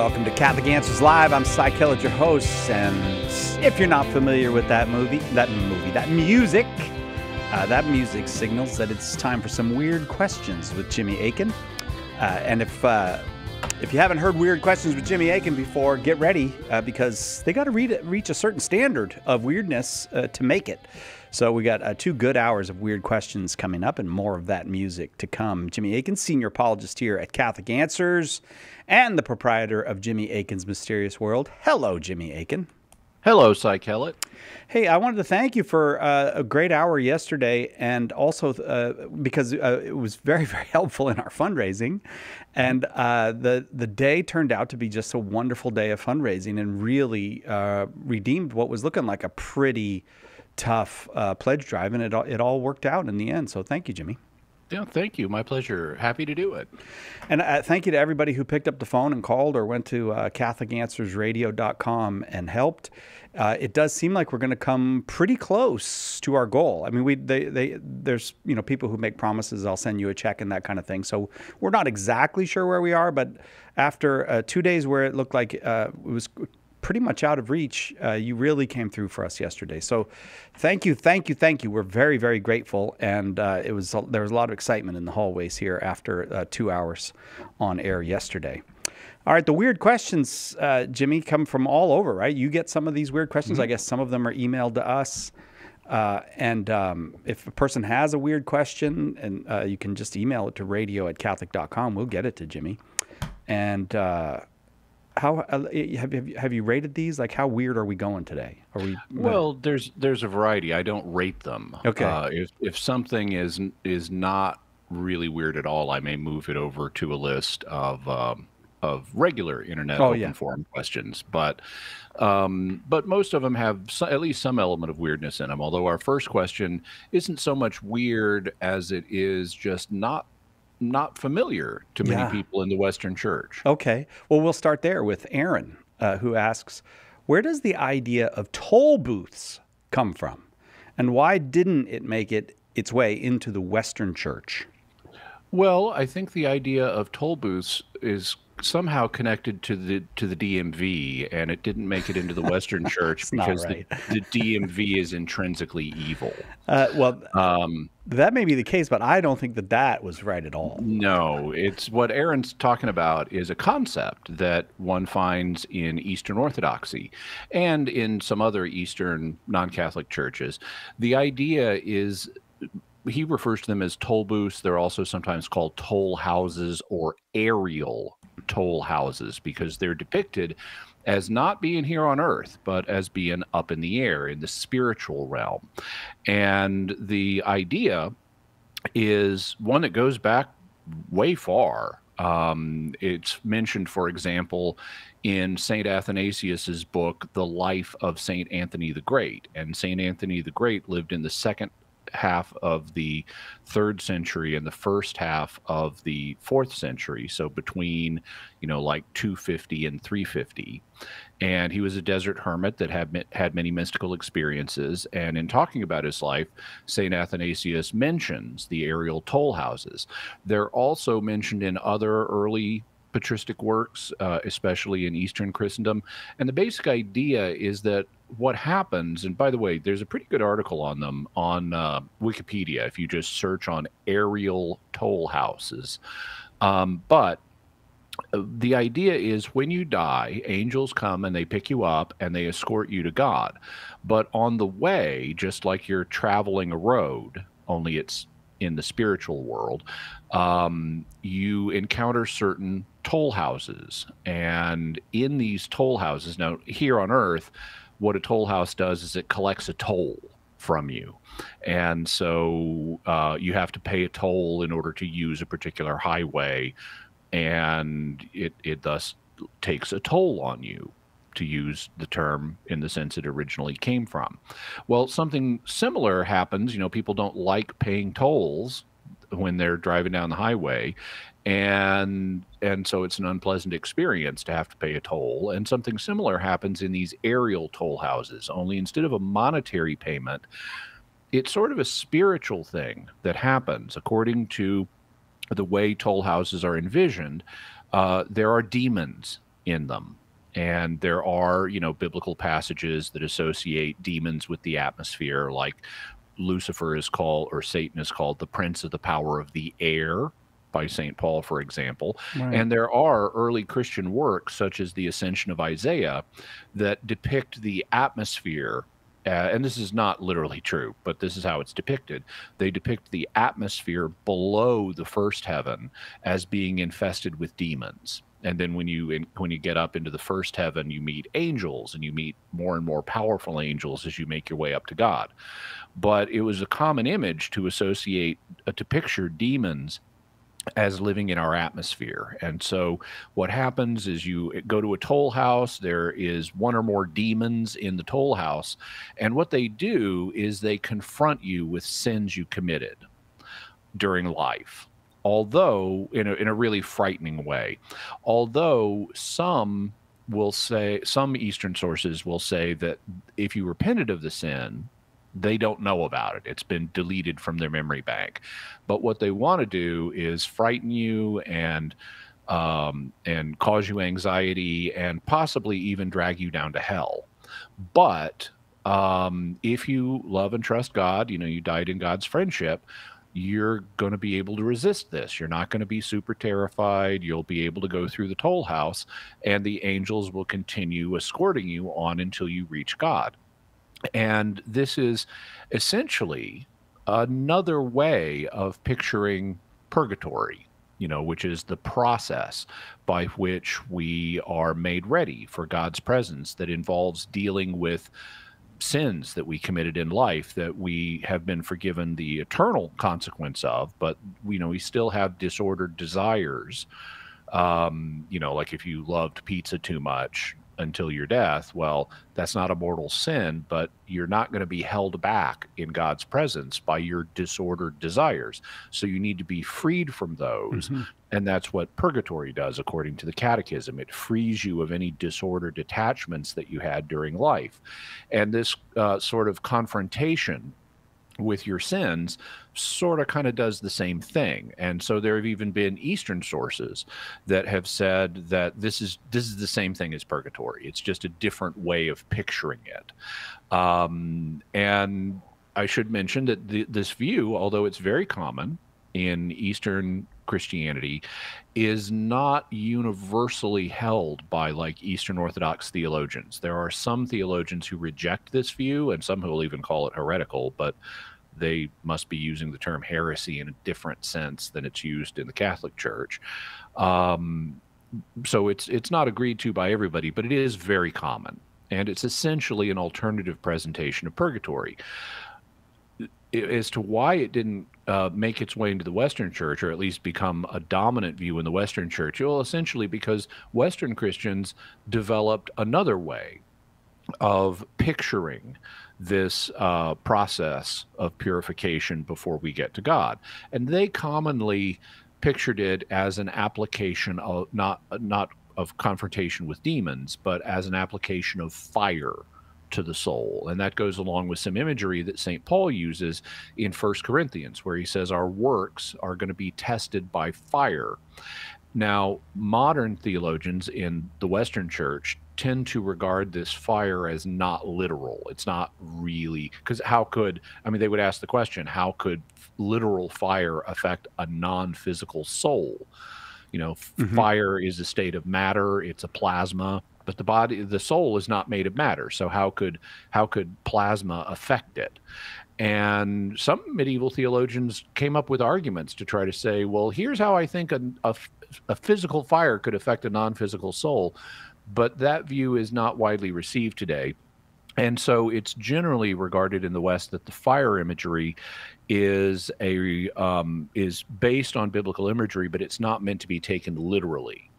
welcome to Catholic Answers Live. I'm Cy Kellett, your host, and if you're not familiar with that music signals that it's time for some weird questions with Jimmy Akin. And if you haven't heard Weird Questions with Jimmy Akin before, get ready because they got to reach a certain standard of weirdness to make it. So we got 2 good hours of weird questions coming up and more of that music to come. Jimmy Akin, senior apologist here at Catholic Answers and the proprietor of Jimmy Akin's Mysterious World. Hello, Jimmy Akin. Hello, Cy Kellett. Hey, I wanted to thank you for a great hour yesterday, and also because it was very, very helpful in our fundraising. And the day turned out to be just a wonderful day of fundraising and really redeemed what was looking like a pretty tough pledge drive, and it all worked out in the end. So thank you, Jimmy. Yeah, thank you. My pleasure. Happy to do it. And thank you to everybody who picked up the phone and called or went to CatholicAnswersRadio.com and helped. It does seem like we're going to come pretty close to our goal. I mean, there's people who make promises, I'll send you a check and that kind of thing. So we're not exactly sure where we are, but after 2 days where it looked like it was pretty much out of reach, you really came through for us yesterday. So thank you. We're very, very grateful. And there was a lot of excitement in the hallways here after 2 hours on air yesterday. All right, the weird questions, Jimmy, come from all over, right? You get some of these weird questions. Mm-hmm. I guess some of them are emailed to us. And if a person has a weird question, and you can just email it to radio@catholic.com. We'll get it to Jimmy. And how have you rated these? Like, how weird are we going today? Are we? Well, there's a variety. I don't rate them. Okay. If something is not really weird at all, I may move it over to a list of regular internet open forum questions. But most of them have at least some element of weirdness in them. Although our first question isn't so much weird as it is just not familiar to many people in the Western Church. Okay. Well, we'll start there with Aaron, who asks, where does the idea of toll booths come from? And why didn't it make its way into the Western Church? Well, I think the idea of toll booths is somehow connected to the DMV, and it didn't make it into the Western Church because the DMV is intrinsically evil. That may be the case, but I don't think that was right at all. No, it's what Aaron's talking about is a concept that one finds in Eastern Orthodoxy and in some other Eastern non-Catholic churches. The idea is, he refers to them as toll booths. They're also sometimes called toll houses or aerial toll houses because they're depicted as not being here on earth, but as being up in the air in the spiritual realm. And the idea is one that goes back way far. It's mentioned, for example, in St. Athanasius's book, The Life of St. Anthony the Great. And St. Anthony the Great lived in the second half of the 3rd century and the first half of the 4th century, so between like 250 and 350, and he was a desert hermit that had many mystical experiences. And in talking about his life, St. Athanasius mentions the aerial toll houses. They're also mentioned in other early patristic works, especially in Eastern Christendom. And the basic idea is that what happens, and by the way, there's a pretty good article on them on Wikipedia if you just search on aerial toll houses. But the idea is when you die, angels come and they pick you up and they escort you to God. But on the way, just like you're traveling a road, only it's in the spiritual world, you encounter certain toll houses. And in these toll houses, now here on earth, what a toll house does is it collects a toll from you. And so you have to pay a toll in order to use a particular highway. And it thus takes a toll on you, to use the term in the sense it originally came from. Well, something similar happens. People don't like paying tolls when they're driving down the highway. And so it's an unpleasant experience to have to pay a toll. And something similar happens in these aerial toll houses, only instead of a monetary payment, it's sort of a spiritual thing that happens. According to the way toll houses are envisioned, there are demons in them. And there are, biblical passages that associate demons with the atmosphere, like Lucifer is called, or Satan is called, the prince of the power of the air by St. Paul, for example. Right. And there are early Christian works, such as the Ascension of Isaiah, that depict the atmosphere. And this is not literally true, but this is how it's depicted. They depict the atmosphere below the first heaven as being infested with demons. And then when you get up into the first heaven, you meet angels, and you meet more and more powerful angels as you make your way up to God. But it was a common image to associate, to picture demons as living in our atmosphere. And so what happens is you go to a toll house, there is one or more demons in the toll house, and what they do is they confront you with sins you committed during life. Although in a really frightening way. Although some Eastern sources will say that if you repented of the sin, they don't know about it. It's been deleted from their memory bank. But what they want to do is frighten you and cause you anxiety and possibly even drag you down to hell. But if you love and trust God, you died in God's friendship, you're going to be able to resist this. You're not going to be super terrified. You'll be able to go through the toll house, and the angels will continue escorting you on until you reach God. And this is essentially another way of picturing purgatory, which is the process by which we are made ready for God's presence, that involves dealing with sins that we committed in life that we have been forgiven the eternal consequence of, but we still have disordered desires. Like if you loved pizza too much until your death, well, that's not a mortal sin, but you're not going to be held back in God's presence by your disordered desires. So you need to be freed from those. Mm-hmm. And that's what purgatory does, according to the Catechism. It frees you of any disordered attachments that you had during life. And this sort of confrontation with your sins sort of kind of does the same thing. And so there have even been Eastern sources that have said that this is the same thing as purgatory. It's just a different way of picturing it. And I should mention that this view, although it's very common in Eastern Christianity, is not universally held by like Eastern Orthodox theologians. There are some theologians who reject this view, and some who will even call it heretical, but they must be using the term heresy in a different sense than it's used in the Catholic Church. So it's not agreed to by everybody, but it is very common. And it's essentially an alternative presentation of purgatory. As to why it didn't make its way into the Western Church, or at least become a dominant view in the Western Church, well, essentially because Western Christians developed another way of picturing this process of purification before we get to God. And they commonly pictured it as an application of not of confrontation with demons, but as an application of fire to the soul. And that goes along with some imagery that St. Paul uses in 1 Corinthians, where he says our works are going to be tested by fire. Now, modern theologians in the Western Church tend to regard this fire as not literal. It's not really, because they would ask the question, how could literal fire affect a non-physical soul? Mm-hmm. Fire is a state of matter, it's a plasma, but the soul is not made of matter. So how could plasma affect it? And some medieval theologians came up with arguments to try to say, well, here's how I think a physical fire could affect a non-physical soul. But that view is not widely received today. And so it's generally regarded in the West that the fire imagery is based on biblical imagery, but it's not meant to be taken literally.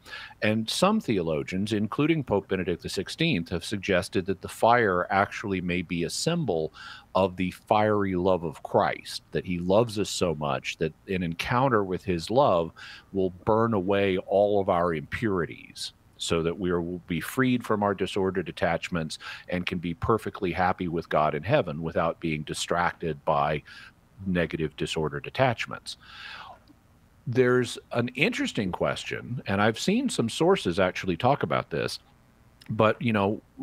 And some theologians, including Pope Benedict XVI, have suggested that the fire actually may be a symbol of the fiery love of Christ, that he loves us so much that an encounter with his love will burn away all of our impurities, so that we will be freed from our disordered attachments and can be perfectly happy with God in heaven without being distracted by negative disordered attachments. there's an interesting question, and I've seen some sources actually talk about this. But,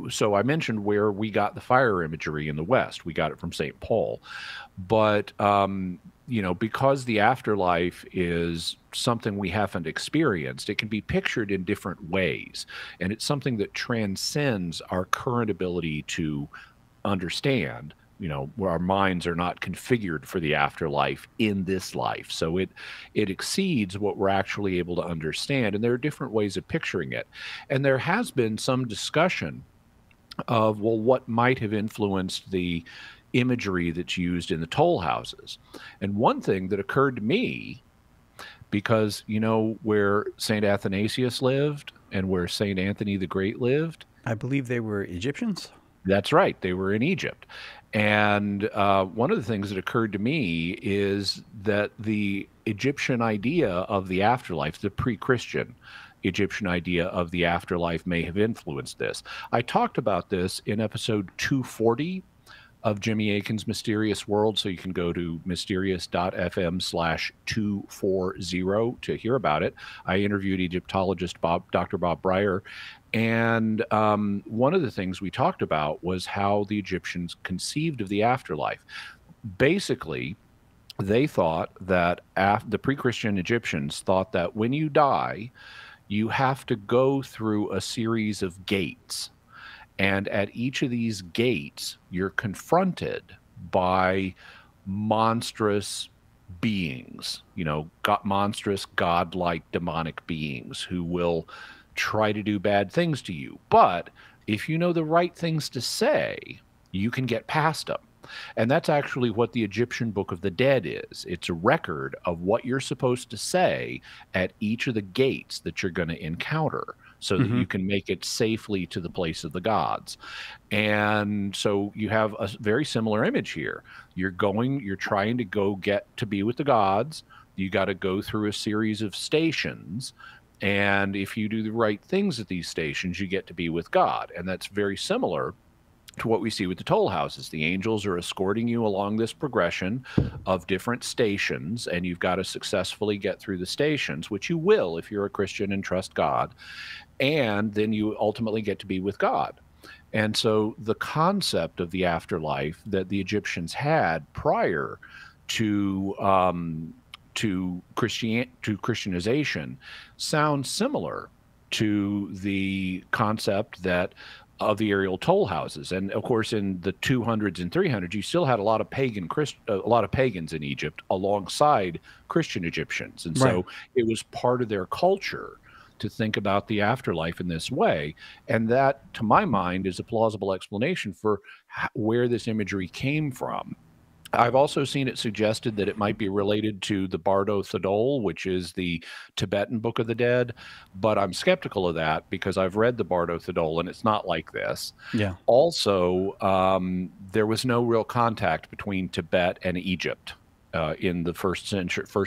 so I mentioned where we got the fire imagery in the West. We got it from St. Paul. But, because the afterlife is something we haven't experienced, it can be pictured in different ways. And it's something that transcends our current ability to understand, where our minds are not configured for the afterlife in this life. So it exceeds what we're actually able to understand. And there are different ways of picturing it. And there has been some discussion of, well, what might have influenced the imagery that's used in the toll houses. And one thing that occurred to me, because, where St. Athanasius lived and where St. Anthony the Great lived. I believe they were Egyptians. That's right. They were in Egypt. And one of the things that occurred to me is that the Egyptian idea of the afterlife, the pre-Christian Egyptian idea of the afterlife, may have influenced this. I talked about this in episode 240 of Jimmy Akin's Mysterious World, so you can go to mysterious.fm/240 to hear about it. I interviewed Egyptologist Dr. Bob Breyer, and one of the things we talked about was how the Egyptians conceived of the afterlife. Basically, they thought that the pre-Christian Egyptians thought that when you die, you have to go through a series of gates. And at each of these gates, you're confronted by monstrous beings, monstrous, godlike, demonic beings who will try to do bad things to you. But if you know the right things to say, you can get past them. And that's actually what the Egyptian Book of the Dead is. It's a record of what you're supposed to say at each of the gates that you're going to encounter, so that you can make it safely to the place of the gods. And so you have a very similar image here. You're trying to go get to be with the gods. You got to go through a series of stations. And if you do the right things at these stations, you get to be with God. And that's very similar to what we see with the toll houses. The angels are escorting you along this progression of different stations, and you've got to successfully get through the stations, which you will if you're a Christian and trust God. And then you ultimately get to be with God. And so the concept of the afterlife that the Egyptians had prior to Christianization sounds similar to the concept of the aerial toll houses. And of course, in the 200s and 300s, you still had a lot of pagans in Egypt alongside Christian Egyptians. And so it was part of their culture to think about the afterlife in this way. And that, to my mind, is a plausible explanation for where this imagery came from. I've also seen it suggested that it might be related to the Bardo Thadol, which is the Tibetan Book of the Dead, but I'm skeptical of that because I've read the Bardo Thadol and it's not like this. Yeah. Also, there was no real contact between Tibet and Egypt in the first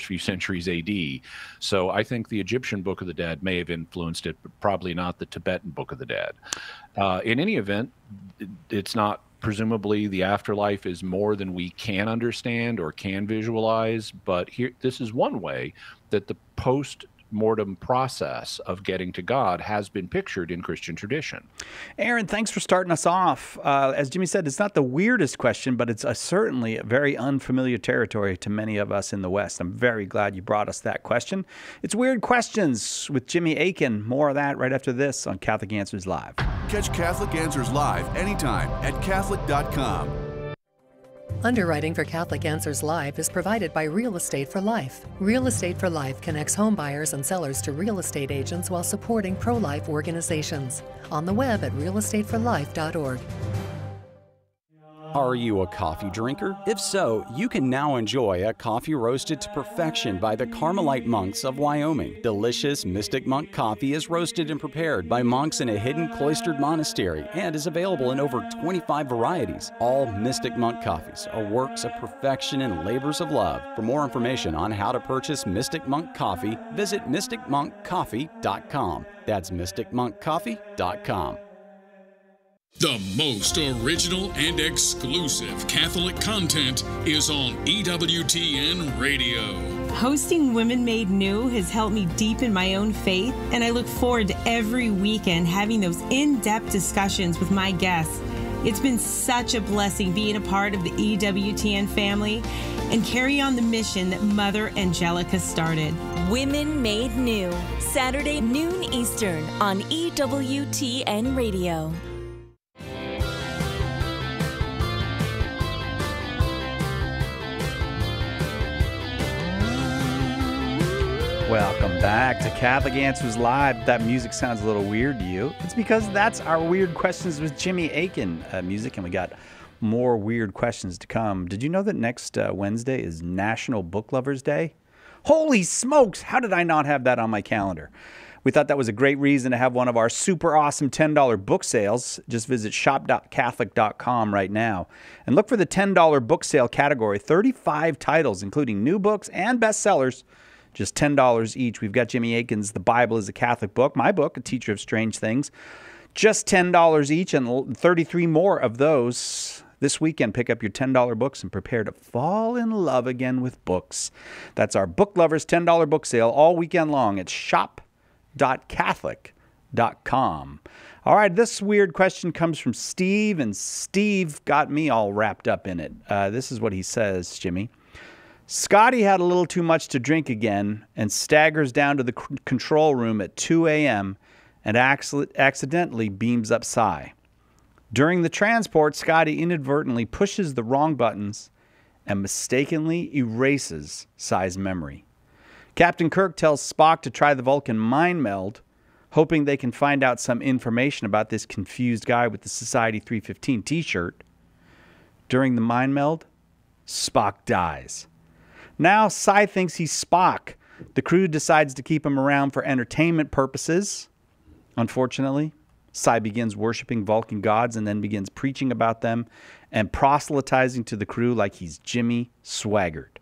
few centuries AD. So I think the Egyptian Book of the Dead may have influenced it, but probably not the Tibetan Book of the Dead. In any event, it's not. Presumably the afterlife is more than we can understand or can visualize, but this is one way that the post-mortem process of getting to God has been pictured in Christian tradition. Aaron, thanks for starting us off. As Jimmy said, it's not the weirdest question, but it's certainly a very unfamiliar territory to many of us in the West. I'm very glad you brought us that question. It's Weird Questions with Jimmy Akin. More of that right after this on Catholic Answers Live. Catch Catholic Answers Live anytime at Catholic.com. Underwriting for Catholic Answers Live is provided by Real Estate for Life. Real Estate for Life connects home buyers and sellers to real estate agents while supporting pro-life organizations. On the web at realestateforlife.org. Are you a coffee drinker? If so, you can now enjoy a coffee roasted to perfection by the Carmelite monks of Wyoming. Delicious Mystic Monk coffee is roasted and prepared by monks in a hidden cloistered monastery and is available in over 25 varieties. All Mystic Monk coffees are works of perfection and labors of love. For more information on how to purchase Mystic Monk coffee, visit mysticmonkcoffee.com. That's mysticmonkcoffee.com. The most original and exclusive Catholic content is on EWTN Radio. Hosting Women Made New has helped me deepen my own faith, and I look forward to every weekend having those in-depth discussions with my guests. It's been such a blessing being a part of the EWTN family and carry on the mission that Mother Angelica started. Women Made New, Saturday noon Eastern on EWTN Radio. Welcome back to Catholic Answers Live. That music sounds a little weird to you. It's because that's our Weird Questions with Jimmy Akin music, and we got more weird questions to come. Did you know that next Wednesday is National Book Lovers Day? Holy smokes! How did I not have that on my calendar? We thought that was a great reason to have one of our super awesome $10 book sales. Just visit shop.catholic.com right now and look for the $10 book sale category. 35 titles, including new books and bestsellers. Just $10 each. We've got Jimmy Akin's The Bible is a Catholic Book, my book, A Teacher of Strange Things. Just $10 each, and 33 more of those this weekend. Pick up your $10 books and prepare to fall in love again with books. That's our Book Lovers $10 book sale all weekend long at shop.catholic.com. All right, this weird question comes from Steve, and Steve got me all wrapped up in it. This is what he says, Jimmy. Scotty had a little too much to drink again and staggers down to the control room at 2 a.m. and accidentally beams up Cy. During the transport, Scotty inadvertently pushes the wrong buttons and mistakenly erases Cy's memory. Captain Kirk tells Spock to try the Vulcan mind meld, hoping they can find out some information about this confused guy with the Society 315 t-shirt. During the mind meld, Spock dies. Now, Cy thinks he's Spock. The crew decides to keep him around for entertainment purposes. Unfortunately, Cy begins worshiping Vulcan gods and then begins preaching about them and proselytizing to the crew like he's Jimmy Swaggart.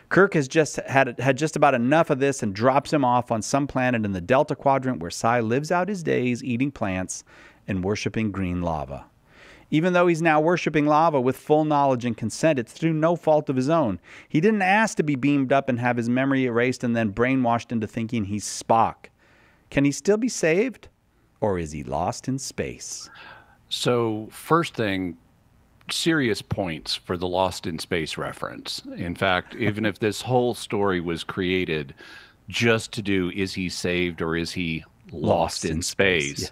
Kirk has just had just about enough of this and drops him off on some planet in the Delta Quadrant where Cy lives out his days eating plants and worshiping green lava. Even though he's now worshiping lava with full knowledge and consent, it's through no fault of his own. He didn't ask to be beamed up and have his memory erased and then brainwashed into thinking he's Spock. Can he still be saved? Or is he lost in space? So, first thing, serious points for the Lost in Space reference. In fact, even if this whole story was created just to do, is he saved or is he lost in space? Yeah.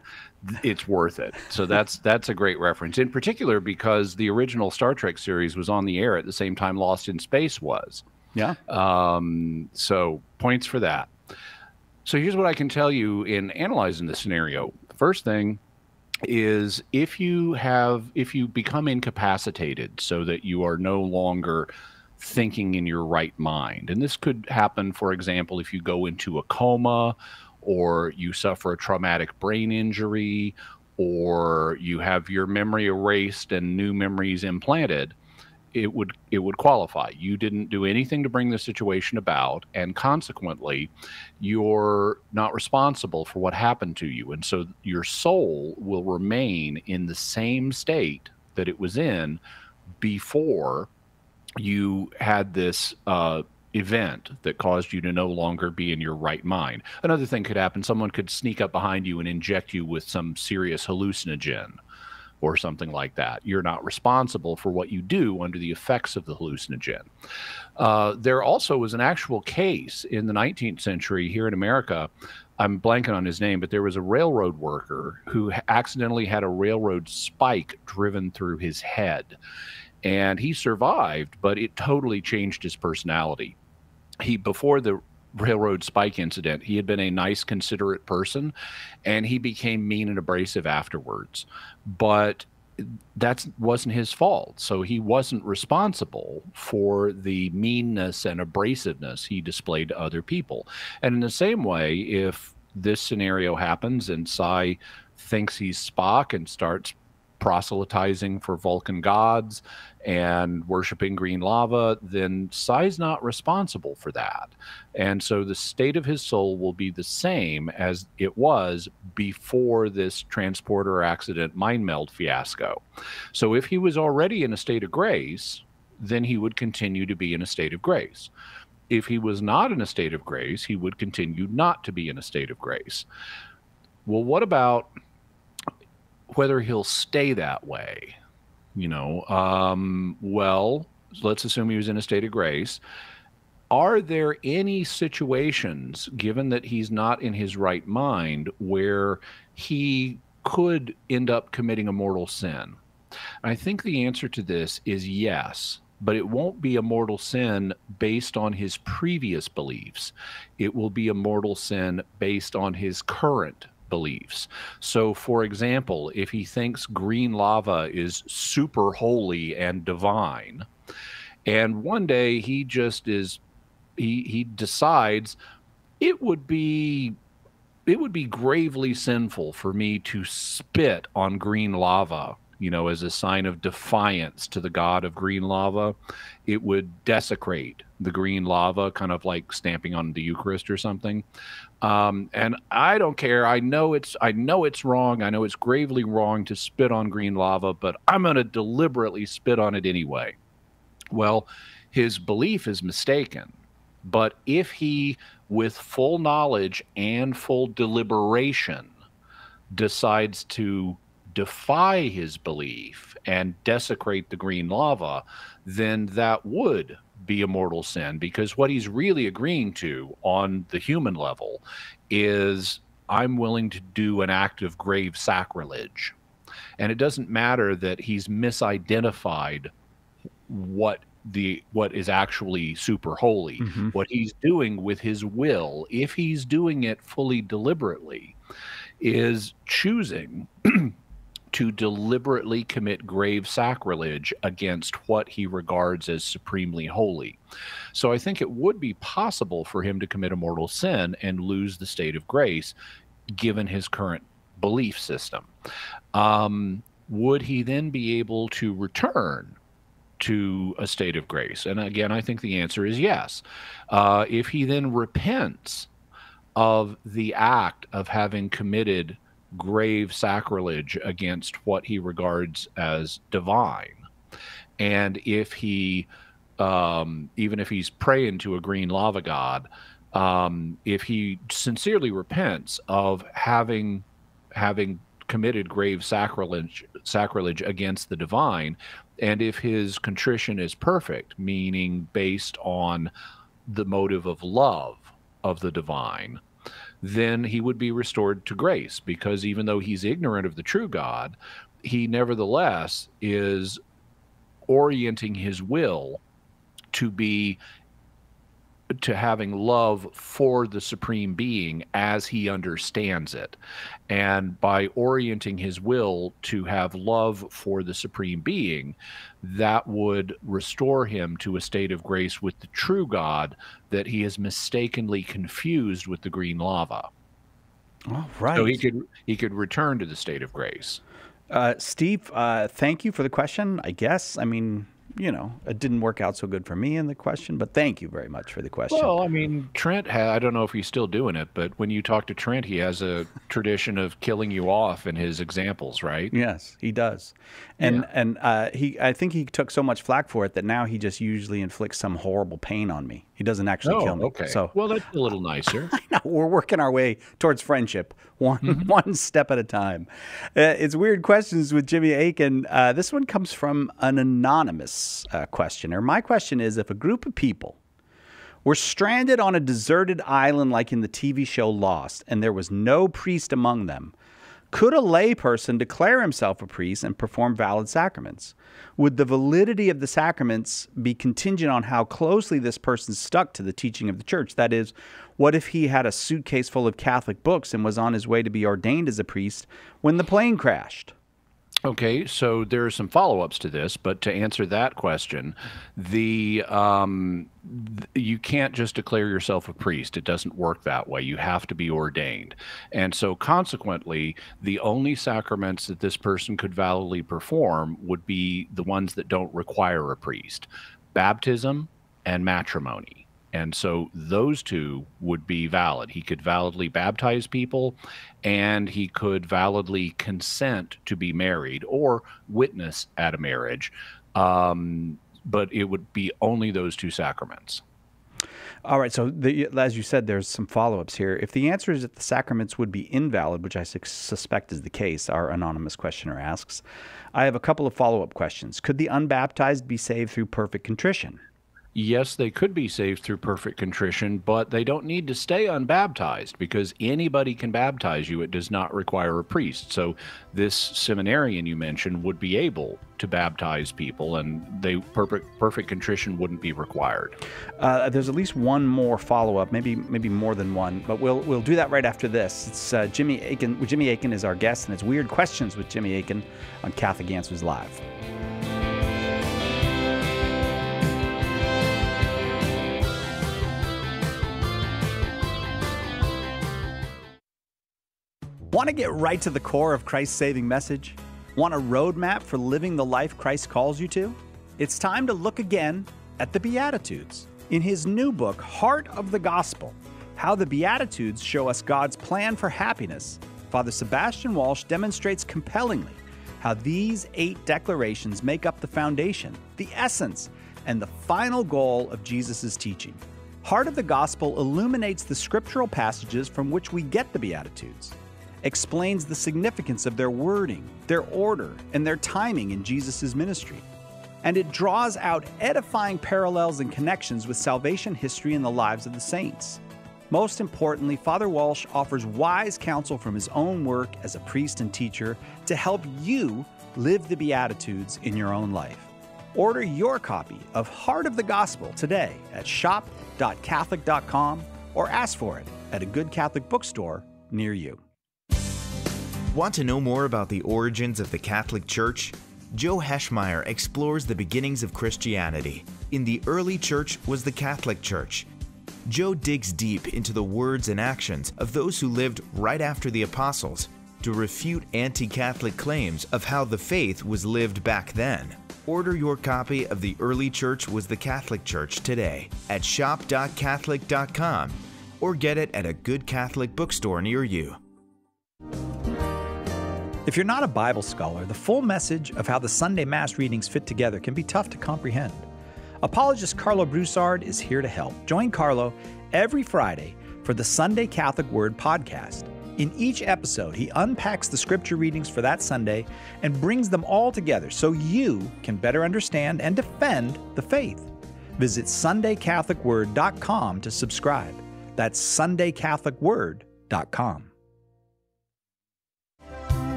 It's worth it. So that's a great reference, in particular because the original Star Trek series was on the air at the same time Lost in Space was. Yeah. So points for that. So here's what I can tell you in analyzing the scenario. First thing is if you become incapacitated so that you are no longer thinking in your right mind, and this could happen, for example, if you go into a coma, or you suffer a traumatic brain injury, or you have your memory erased and new memories implanted, it would qualify. You didn't do anything to bring the situation about, and consequently, you're not responsible for what happened to you. And so your soul will remain in the same state that it was in before you had this event that caused you to no longer be in your right mind. Another thing could happen. Someone could sneak up behind you and inject you with some serious hallucinogen or something like that. You're not responsible for what you do under the effects of the hallucinogen. There also was an actual case in the 19th century here in America. I'm blanking on his name, but there was a railroad worker who accidentally had a railroad spike driven through his head. And he survived, but it totally changed his personality. Before the railroad spike incident, he had been a nice, considerate person, and he became mean and abrasive afterwards. But that wasn't his fault. So he wasn't responsible for the meanness and abrasiveness he displayed to other people. And in the same way, if this scenario happens and Cy thinks he's Spock and starts proselytizing for Vulcan gods and worshiping green lava, then Cy's not responsible for that. And so the state of his soul will be the same as it was before this transporter accident mind meld fiasco. So if he was already in a state of grace, then he would continue to be in a state of grace. if he was not in a state of grace, he would continue not to be in a state of grace. Well, what about whether he'll stay that way? Well, let's assume he was in a state of grace. Are there any situations, given that he's not in his right mind, where he could end up committing a mortal sin? I think the answer to this is yes, but it won't be a mortal sin based on his previous beliefs. It will be a mortal sin based on his current beliefs. So, for example, if he thinks green lava is super holy and divine, and one day he just is, he decides it would be gravely sinful for me to spit on green lava, as a sign of defiance to the god of green lava. It would desecrate the green lava, kind of like stamping on the Eucharist or something. And I don't care. I know it's wrong. I know it's gravely wrong to spit on green lava, but I'm going to deliberately spit on it anyway. Well, his belief is mistaken. But if he, with full knowledge and full deliberation, decides to defy his belief and desecrate the green lava, then that would be a mortal sin, because what he's really agreeing to on the human level is, I'm willing to do an act of grave sacrilege. And it doesn't matter that he's misidentified what is actually super holy. Mm-hmm. What he's doing with his will, if he's doing it fully deliberately, is choosing to deliberately commit grave sacrilege against what he regards as supremely holy. So I think it would be possible for him to commit a mortal sin and lose the state of grace, given his current belief system. Would he then be able to return to a state of grace? And again, I think the answer is yes. If he then repents of the act of having committed grave sacrilege against what he regards as divine, and if he, even if he's praying to a green lava god, if he sincerely repents of having committed grave sacrilege against the divine, and if his contrition is perfect, meaning based on the motive of love of the divine, then he would be restored to grace, because even though he's ignorant of the true God, he nevertheless is orienting his will to having love for the supreme being as he understands it. And by orienting his will to have love for the supreme being, that would restore him to a state of grace with the true God that he has mistakenly confused with the green lava. All right. So he could return to the state of grace. Steve, thank you for the question, I guess. I mean, it didn't work out so good for me in the question, but thank you very much for the question. Well, I mean, Trent I don't know if he's still doing it, but when you talk to Trent, he has a tradition of killing you off in his examples, right? Yes, he does. And I think he took so much flack for it that now he just usually inflicts some horrible pain on me. He doesn't actually kill me. Okay. So, well, that's a little nicer. I know, we're working our way towards friendship, one step at a time. It's Weird Questions with Jimmy Akin. This one comes from an anonymous questioner. My question is, if a group of people were stranded on a deserted island like in the TV show Lost, and there was no priest among them, could a layperson declare himself a priest and perform valid sacraments? Would the validity of the sacraments be contingent on how closely this person stuck to the teaching of the church? That is, what if he had a suitcase full of Catholic books and was on his way to be ordained as a priest when the plane crashed? Okay, so there are some follow-ups to this, but to answer that question, you can't just declare yourself a priest. It doesn't work that way. You have to be ordained. And so consequently, the only sacraments that this person could validly perform would be the ones that don't require a priest: baptism and matrimony. And so those two would be valid. He could validly baptize people, and he could validly consent to be married or witness at a marriage. But it would be only those two sacraments. All right, so as you said, there's some follow-ups here. If the answer is that the sacraments would be invalid, which I suspect is the case, our anonymous questioner asks, I have a couple of follow-up questions. Could the unbaptized be saved through perfect contrition? Yes, they could be saved through perfect contrition, but they don't need to stay unbaptized because anybody can baptize you. It does not require a priest. So this seminarian you mentioned would be able to baptize people, and perfect contrition wouldn't be required. There's at least one more follow-up, maybe more than one, but we'll do that right after this. It's Jimmy Akin. Jimmy Akin is our guest, and it's Weird Questions with Jimmy Akin on Catholic Answers Live. Want to get right to the core of Christ's saving message? Want a roadmap for living the life Christ calls you to? It's time to look again at the Beatitudes. In his new book, Heart of the Gospel, How the Beatitudes Show Us God's Plan for Happiness, Father Sebastian Walsh demonstrates compellingly how these 8 declarations make up the foundation, the essence, and the final goal of Jesus' teaching. Heart of the Gospel illuminates the scriptural passages from which we get the Beatitudes, explains the significance of their wording, their order, and their timing in Jesus' ministry. And it draws out edifying parallels and connections with salvation history in the lives of the saints. Most importantly, Father Walsh offers wise counsel from his own work as a priest and teacher to help you live the Beatitudes in your own life. Order your copy of Heart of the Gospel today at shop.catholic.com or ask for it at a good Catholic bookstore near you. Want to know more about the origins of the Catholic Church? Joe Heschmeyer explores the beginnings of Christianity. In the early church was the Catholic Church. Joe digs deep into the words and actions of those who lived right after the apostles to refute anti-Catholic claims of how the faith was lived back then. Order your copy of The Early Church Was the Catholic Church today at shop.catholic.com or get it at a good Catholic bookstore near you. If you're not a Bible scholar, the full message of how the Sunday Mass readings fit together can be tough to comprehend. Apologist Carlo Broussard is here to help. Join Carlo every Friday for the Sunday Catholic Word podcast. In each episode, he unpacks the scripture readings for that Sunday and brings them all together so you can better understand and defend the faith. Visit SundayCatholicWord.com to subscribe. That's SundayCatholicWord.com.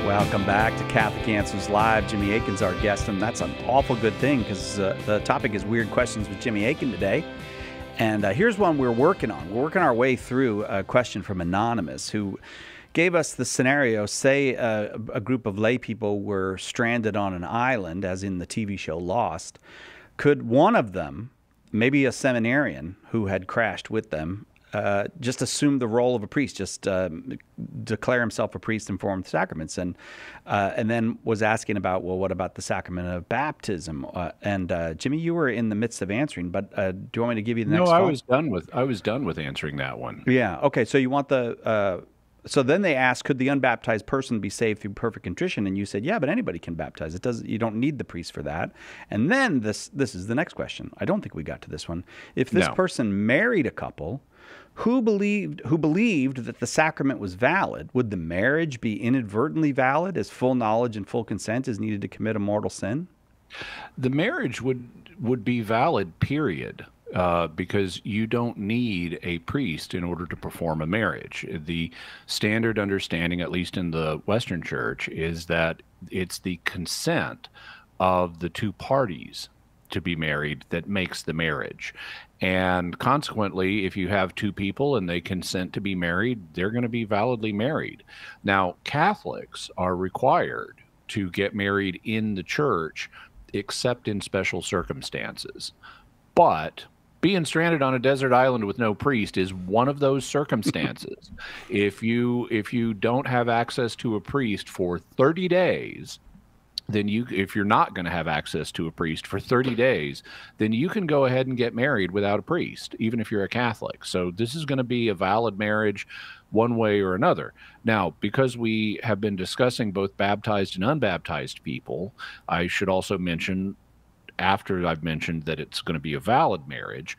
Welcome back to Catholic Answers Live. Jimmy Akin's our guest, and that's an awful good thing because the topic is Weird Questions with Jimmy Akin today. And here's one we're working on. We're working our way through a question from Anonymous who gave us the scenario. Say a group of lay people were stranded on an island, as in the TV show Lost. Could one of them, maybe a seminarian who had crashed with them, just assume the role of a priest, just declare himself a priest and perform the sacraments, and then was asking about, well, what about the sacrament of baptism? And Jimmy, you were in the midst of answering, but do you want me to give you the next? No, I was done with answering that one. Yeah. Okay. So you want the. So then they asked, could the unbaptized person be saved through perfect contrition? And you said, yeah, but anybody can baptize. It does. You don't need the priest for that. And then this is the next question. I don't think we got to this one. If this person married a couple who believed that the sacrament was valid, would the marriage be inadvertently valid as full knowledge and full consent is needed to commit a mortal sin? The marriage would be valid, period, because you don't need a priest in order to perform a marriage. The standard understanding, at least in the Western Church, is that it's the consent of the two parties to be married that makes the marriage. And consequently, if you have two people and they consent to be married, they're going to be validly married. Now, Catholics are required to get married in the church, except in special circumstances. But being stranded on a desert island with no priest is one of those circumstances. If you don't have access to a priest for 30 days, then if you're not going to have access to a priest for 30 days, then you can go ahead and get married without a priest, even if you're a Catholic. So this is going to be a valid marriage one way or another. Now, because we have been discussing both baptized and unbaptized people, I should also mention, after I've mentioned that it's going to be a valid marriage,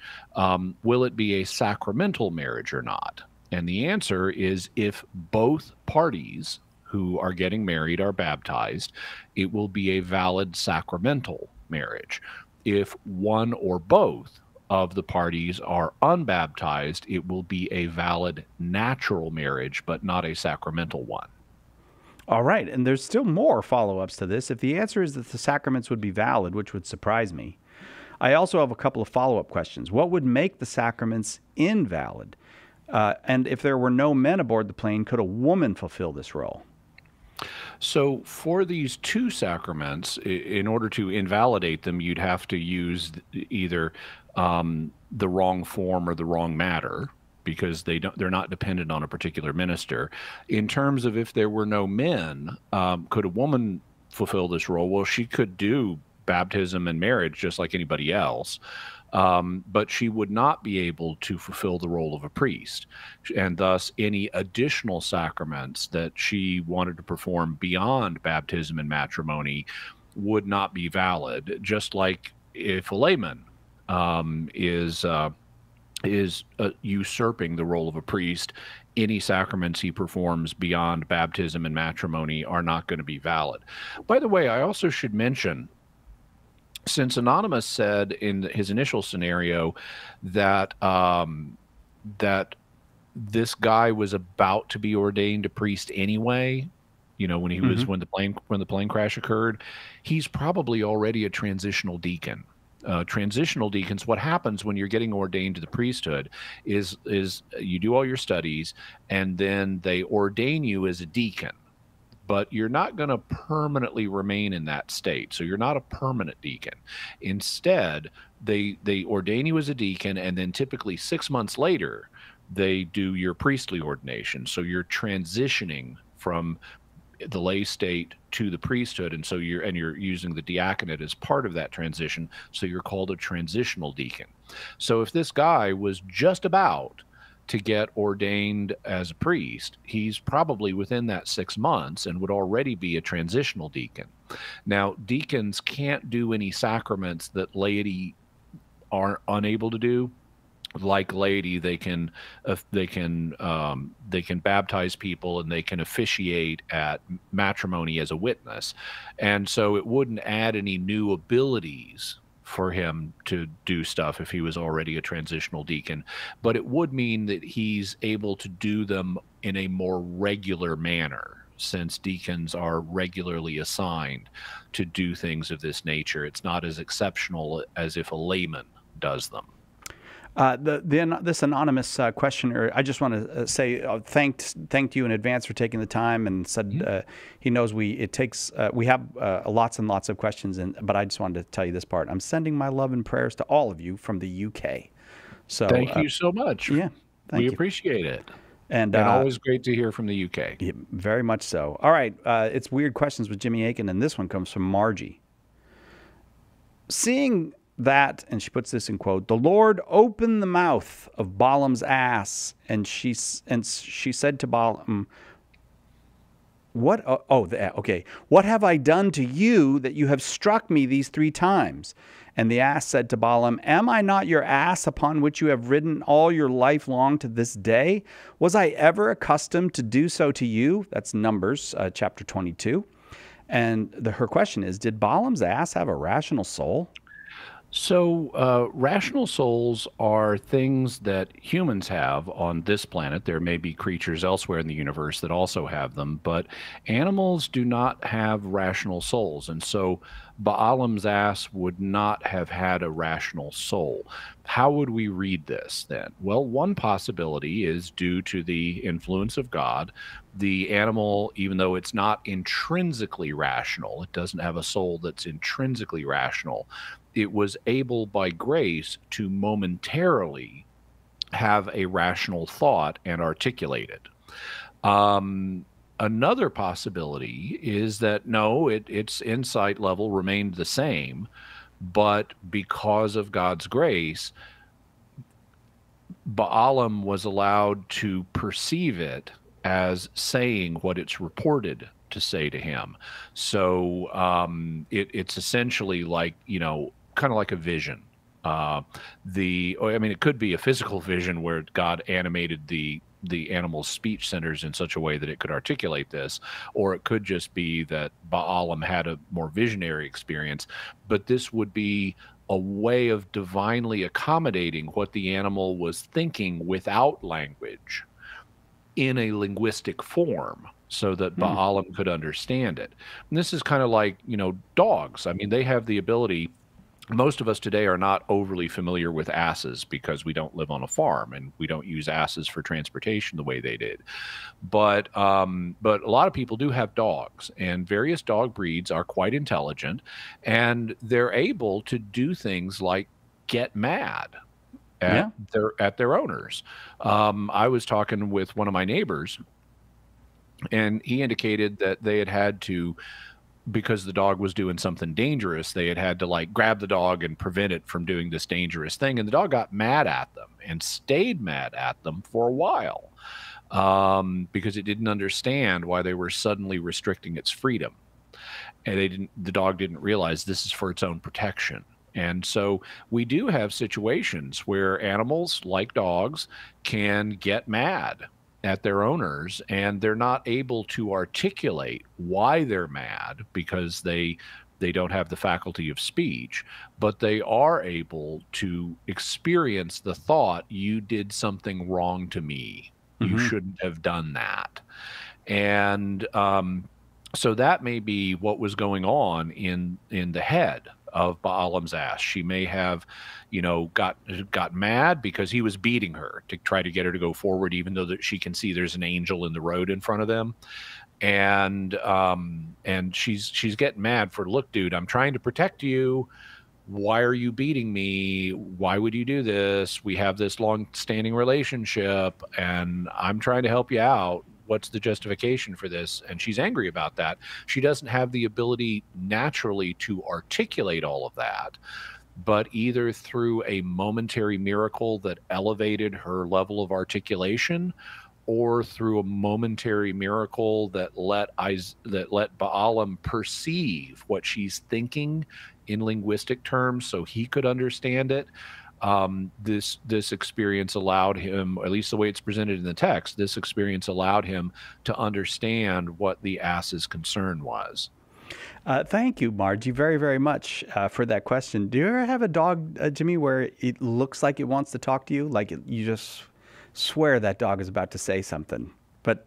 will it be a sacramental marriage or not? And the answer is, if both parties who are getting married are baptized, it will be a valid sacramental marriage. If one or both of the parties are unbaptized, it will be a valid natural marriage, but not a sacramental one. All right, and there's still more follow-ups to this. If the answer is that the sacraments would be valid, which would surprise me, I also have a couple of follow-up questions. What would make the sacraments invalid? And if there were no men aboard the plane, could a woman fulfill this role? So for these two sacraments, in order to invalidate them, you'd have to use either the wrong form or the wrong matter, because they're not dependent on a particular minister. In terms of if there were no men, could a woman fulfill this role? Well, she could do baptism and marriage just like anybody else. But she would not be able to fulfill the role of a priest. And thus, any additional sacraments that she wanted to perform beyond baptism and matrimony would not be valid, just like if a layman is usurping the role of a priest, any sacraments he performs beyond baptism and matrimony are not going to be valid. By the way, I also should mention, since Anonymous said in his initial scenario that that this guy was about to be ordained a priest anyway, when he was when the plane crash occurred, he's probably already a transitional deacon. Transitional deacons, what happens when you're getting ordained to the priesthood is you do all your studies and then they ordain you as a deacon. But you're not going to permanently remain in that state. So you're not a permanent deacon. Instead, they ordain you as a deacon, and then typically 6 months later, they do your priestly ordination. So you're transitioning from the lay state to the priesthood, and so you're using the diaconate as part of that transition. So you're called a transitional deacon. So if this guy was just about to get ordained as a priest, he's probably within that 6 months and would already be a transitional deacon. Now, deacons can't do any sacraments that laity are unable to do. Like laity, they can baptize people and they can officiate at matrimony as a witness, and so it wouldn't add any new abilities for him to do stuff if he was already a transitional deacon, but it would mean that he's able to do them in a more regular manner, since deacons are regularly assigned to do things of this nature. It's not as exceptional as if a layman does them. This anonymous questioner, I just want to say thanked you in advance for taking the time, and said he knows we have lots and lots of questions, but I just wanted to tell you this part. I'm sending my love and prayers to all of you from the UK. So thank you so much. Yeah, we appreciate it. And always great to hear from the UK. Yeah, very much so. All right, it's Weird Questions with Jimmy Akin, and this one comes from Margie. Seeing that, and she puts this in quote, the Lord opened the mouth of Balaam's ass, and she said to Balaam, what have I done to you that you have struck me these 3 times? And the ass said to Balaam, am I not your ass upon which you have ridden all your life long to this day? Was I ever accustomed to do so to you? That's Numbers chapter 22. And her question is, did Balaam's ass have a rational soul? So rational souls are things that humans have on this planet. There may be creatures elsewhere in the universe that also have them, but animals do not have rational souls. And so Balaam's ass would not have had a rational soul. How would we read this then? Well, one possibility is due to the influence of God. The animal, even though it's not intrinsically rational, it doesn't have a soul that's intrinsically rational, it was able by grace to momentarily have a rational thought and articulate it. another possibility is that no, its insight level remained the same, but because of God's grace, Balaam was allowed to perceive it as saying what it's reported to say to him. So it's essentially like, kind of like a vision. It could be a physical vision where God animated the animal's speech centers in such a way that it could articulate this, or it could just be that Balaam had a more visionary experience. But this would be a way of divinely accommodating what the animal was thinking without language in a linguistic form, so that Balaam could understand it. And this is kind of like, dogs. I mean, they have the ability. Most of us today are not overly familiar with asses because we don't live on a farm and we don't use asses for transportation the way they did. But a lot of people do have dogs, and various dog breeds are quite intelligent, and they're able to do things like get mad at their owners. I was talking with one of my neighbors, and he indicated that they had to, because the dog was doing something dangerous, they had to like grab the dog and prevent it from doing this dangerous thing. And the dog got mad at them and stayed mad at them for a while because it didn't understand why they were suddenly restricting its freedom. And the dog didn't realize this is for its own protection. And so we do have situations where animals, like dogs, can get mad at their owners, and they're not able to articulate why they're mad because they don't have the faculty of speech, but they are able to experience the thought, you did something wrong to me. You shouldn't have done that. And so that may be what was going on in the head of Balaam's ass. She may have, got mad because he was beating her to try to get her to go forward, even though that she can see there's an angel in the road in front of them. And she's getting mad for, look, dude, I'm trying to protect you. Why are you beating me? Why would you do this? We have this long-standing relationship, and I'm trying to help you out. What's the justification for this? And she's angry about that. She doesn't have the ability naturally to articulate all of that, but either through a momentary miracle that elevated her level of articulation, or through a momentary miracle that let Balaam perceive what she's thinking in linguistic terms so he could understand it. This experience allowed him, at least the way it's presented in the text, this experience allowed him to understand what the ass's concern was. Thank you, Margie, very, very much for that question. Do you ever have a dog, Jimmy, where it looks like it wants to talk to you? Like you just swear that dog is about to say something, but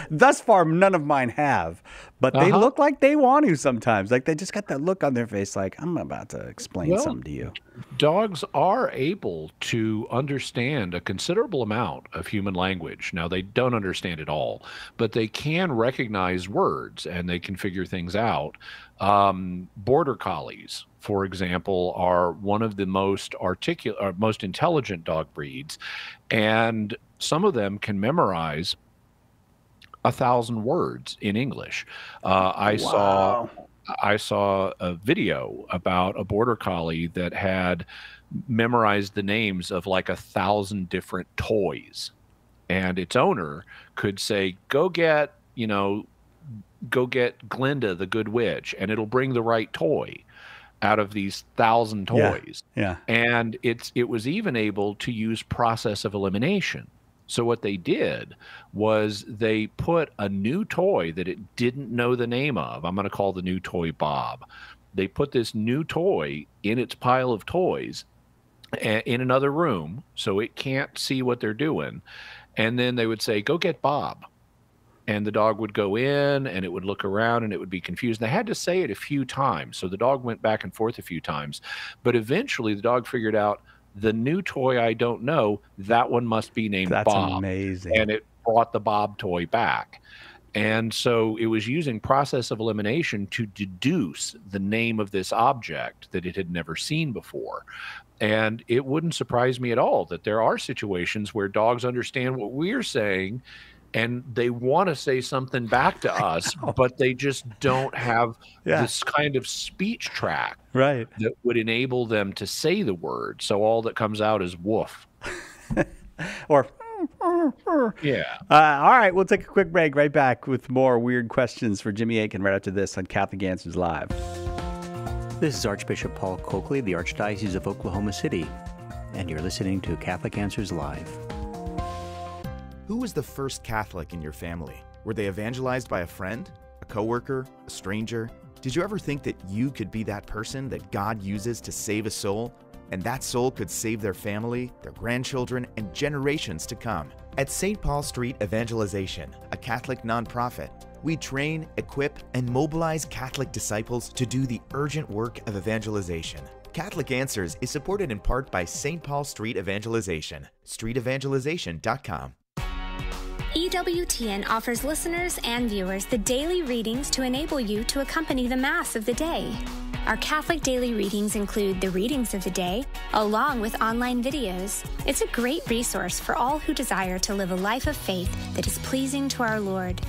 thus far, none of mine have, but they look like they want to sometimes. Like they just got that look on their face like, I'm about to explain something to you. Dogs are able to understand a considerable amount of human language. Now, they don't understand it all, but they can recognize words and they can figure things out. Border collies, for example, are one of the most most intelligent dog breeds, and some of them can memorize 1,000 words in English. I saw a video about a border collie that had memorized the names of like 1,000 different toys, and its owner could say, go get Glinda the Good Witch, and it'll bring the right toy out of these 1,000 toys. Yeah. And it was even able to use process of elimination. So what they did was they put a new toy that it didn't know the name of. I'm going to call the new toy Bob. They put this new toy in its pile of toys in another room so it can't see what they're doing. And then they would say, go get Bob. And the dog would go in and it would look around and it would be confused. They had to say it a few times. So the dog went back and forth a few times. But eventually the dog figured out, the new toy I don't know, that one must be named Bob. That's amazing. And it brought the Bob toy back. And so it was using process of elimination to deduce the name of this object that it had never seen before. And it wouldn't surprise me at all that there are situations where dogs understand what we're saying and they want to say something back to us, but they just don't have this kind of speech track right that would enable them to say the word. So all that comes out is woof. Or yeah. All right, we'll take a quick break. Right back with more weird questions for Jimmy Akin right after this on Catholic Answers Live. This is Archbishop Paul Coakley of the Archdiocese of Oklahoma City, and you're listening to Catholic Answers Live. Who was the first Catholic in your family? Were they evangelized by a friend, a coworker, a stranger? Did you ever think that you could be that person that God uses to save a soul? And that soul could save their family, their grandchildren, and generations to come. At St. Paul Street Evangelization, a Catholic nonprofit, we train, equip, and mobilize Catholic disciples to do the urgent work of evangelization. Catholic Answers is supported in part by St. Paul Street Evangelization, streetevangelization.com. EWTN offers listeners and viewers the daily readings to enable you to accompany the Mass of the day. Our Catholic daily readings include the readings of the day, along with online videos. It's a great resource for all who desire to live a life of faith that is pleasing to our Lord.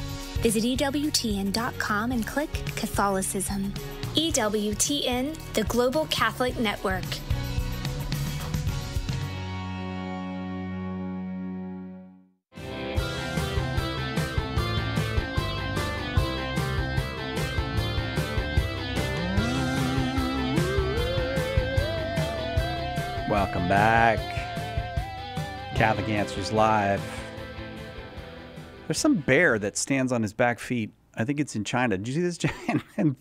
Visit EWTN.com and click Catholicism. EWTN, the Global Catholic Network. Welcome back. Catholic Answers Live. There's some bear that stands on his back feet. I think it's in China. Did you see this, Jan? And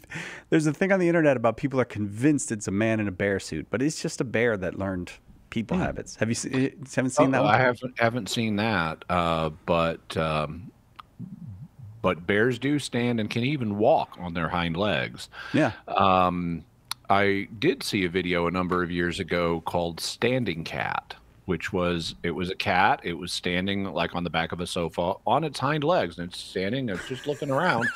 there's a thing on the internet about people are convinced it's a man in a bear suit, but it's just a bear that learned people habits. Haven't seen that one? I haven't seen that, but bears do stand and can even walk on their hind legs. Yeah. I did see a video a number of years ago called Standing Cat, which was a cat. It was standing like on the back of a sofa on its hind legs, and it's standing, it's just looking around.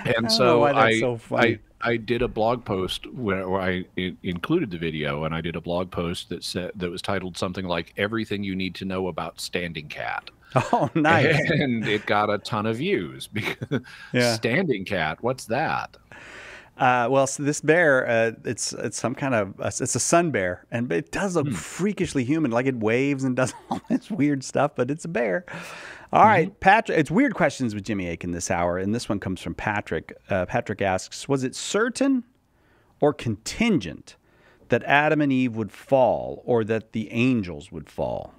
And so I did a blog post where I included the video, and I did a blog post that was titled something like "Everything You Need to Know About Standing Cat." Oh, nice! And it got a ton of views because Standing Cat, what's that? Well, so this bear, it's some kind of it's a sun bear, and it does look freakishly human. Like it waves and does all this weird stuff, but it's a bear. All right, Patrick. It's weird questions with Jimmy Akin this hour, and this one comes from Patrick. Patrick asks, was it certain or contingent that Adam and Eve would fall, or that the angels would fall?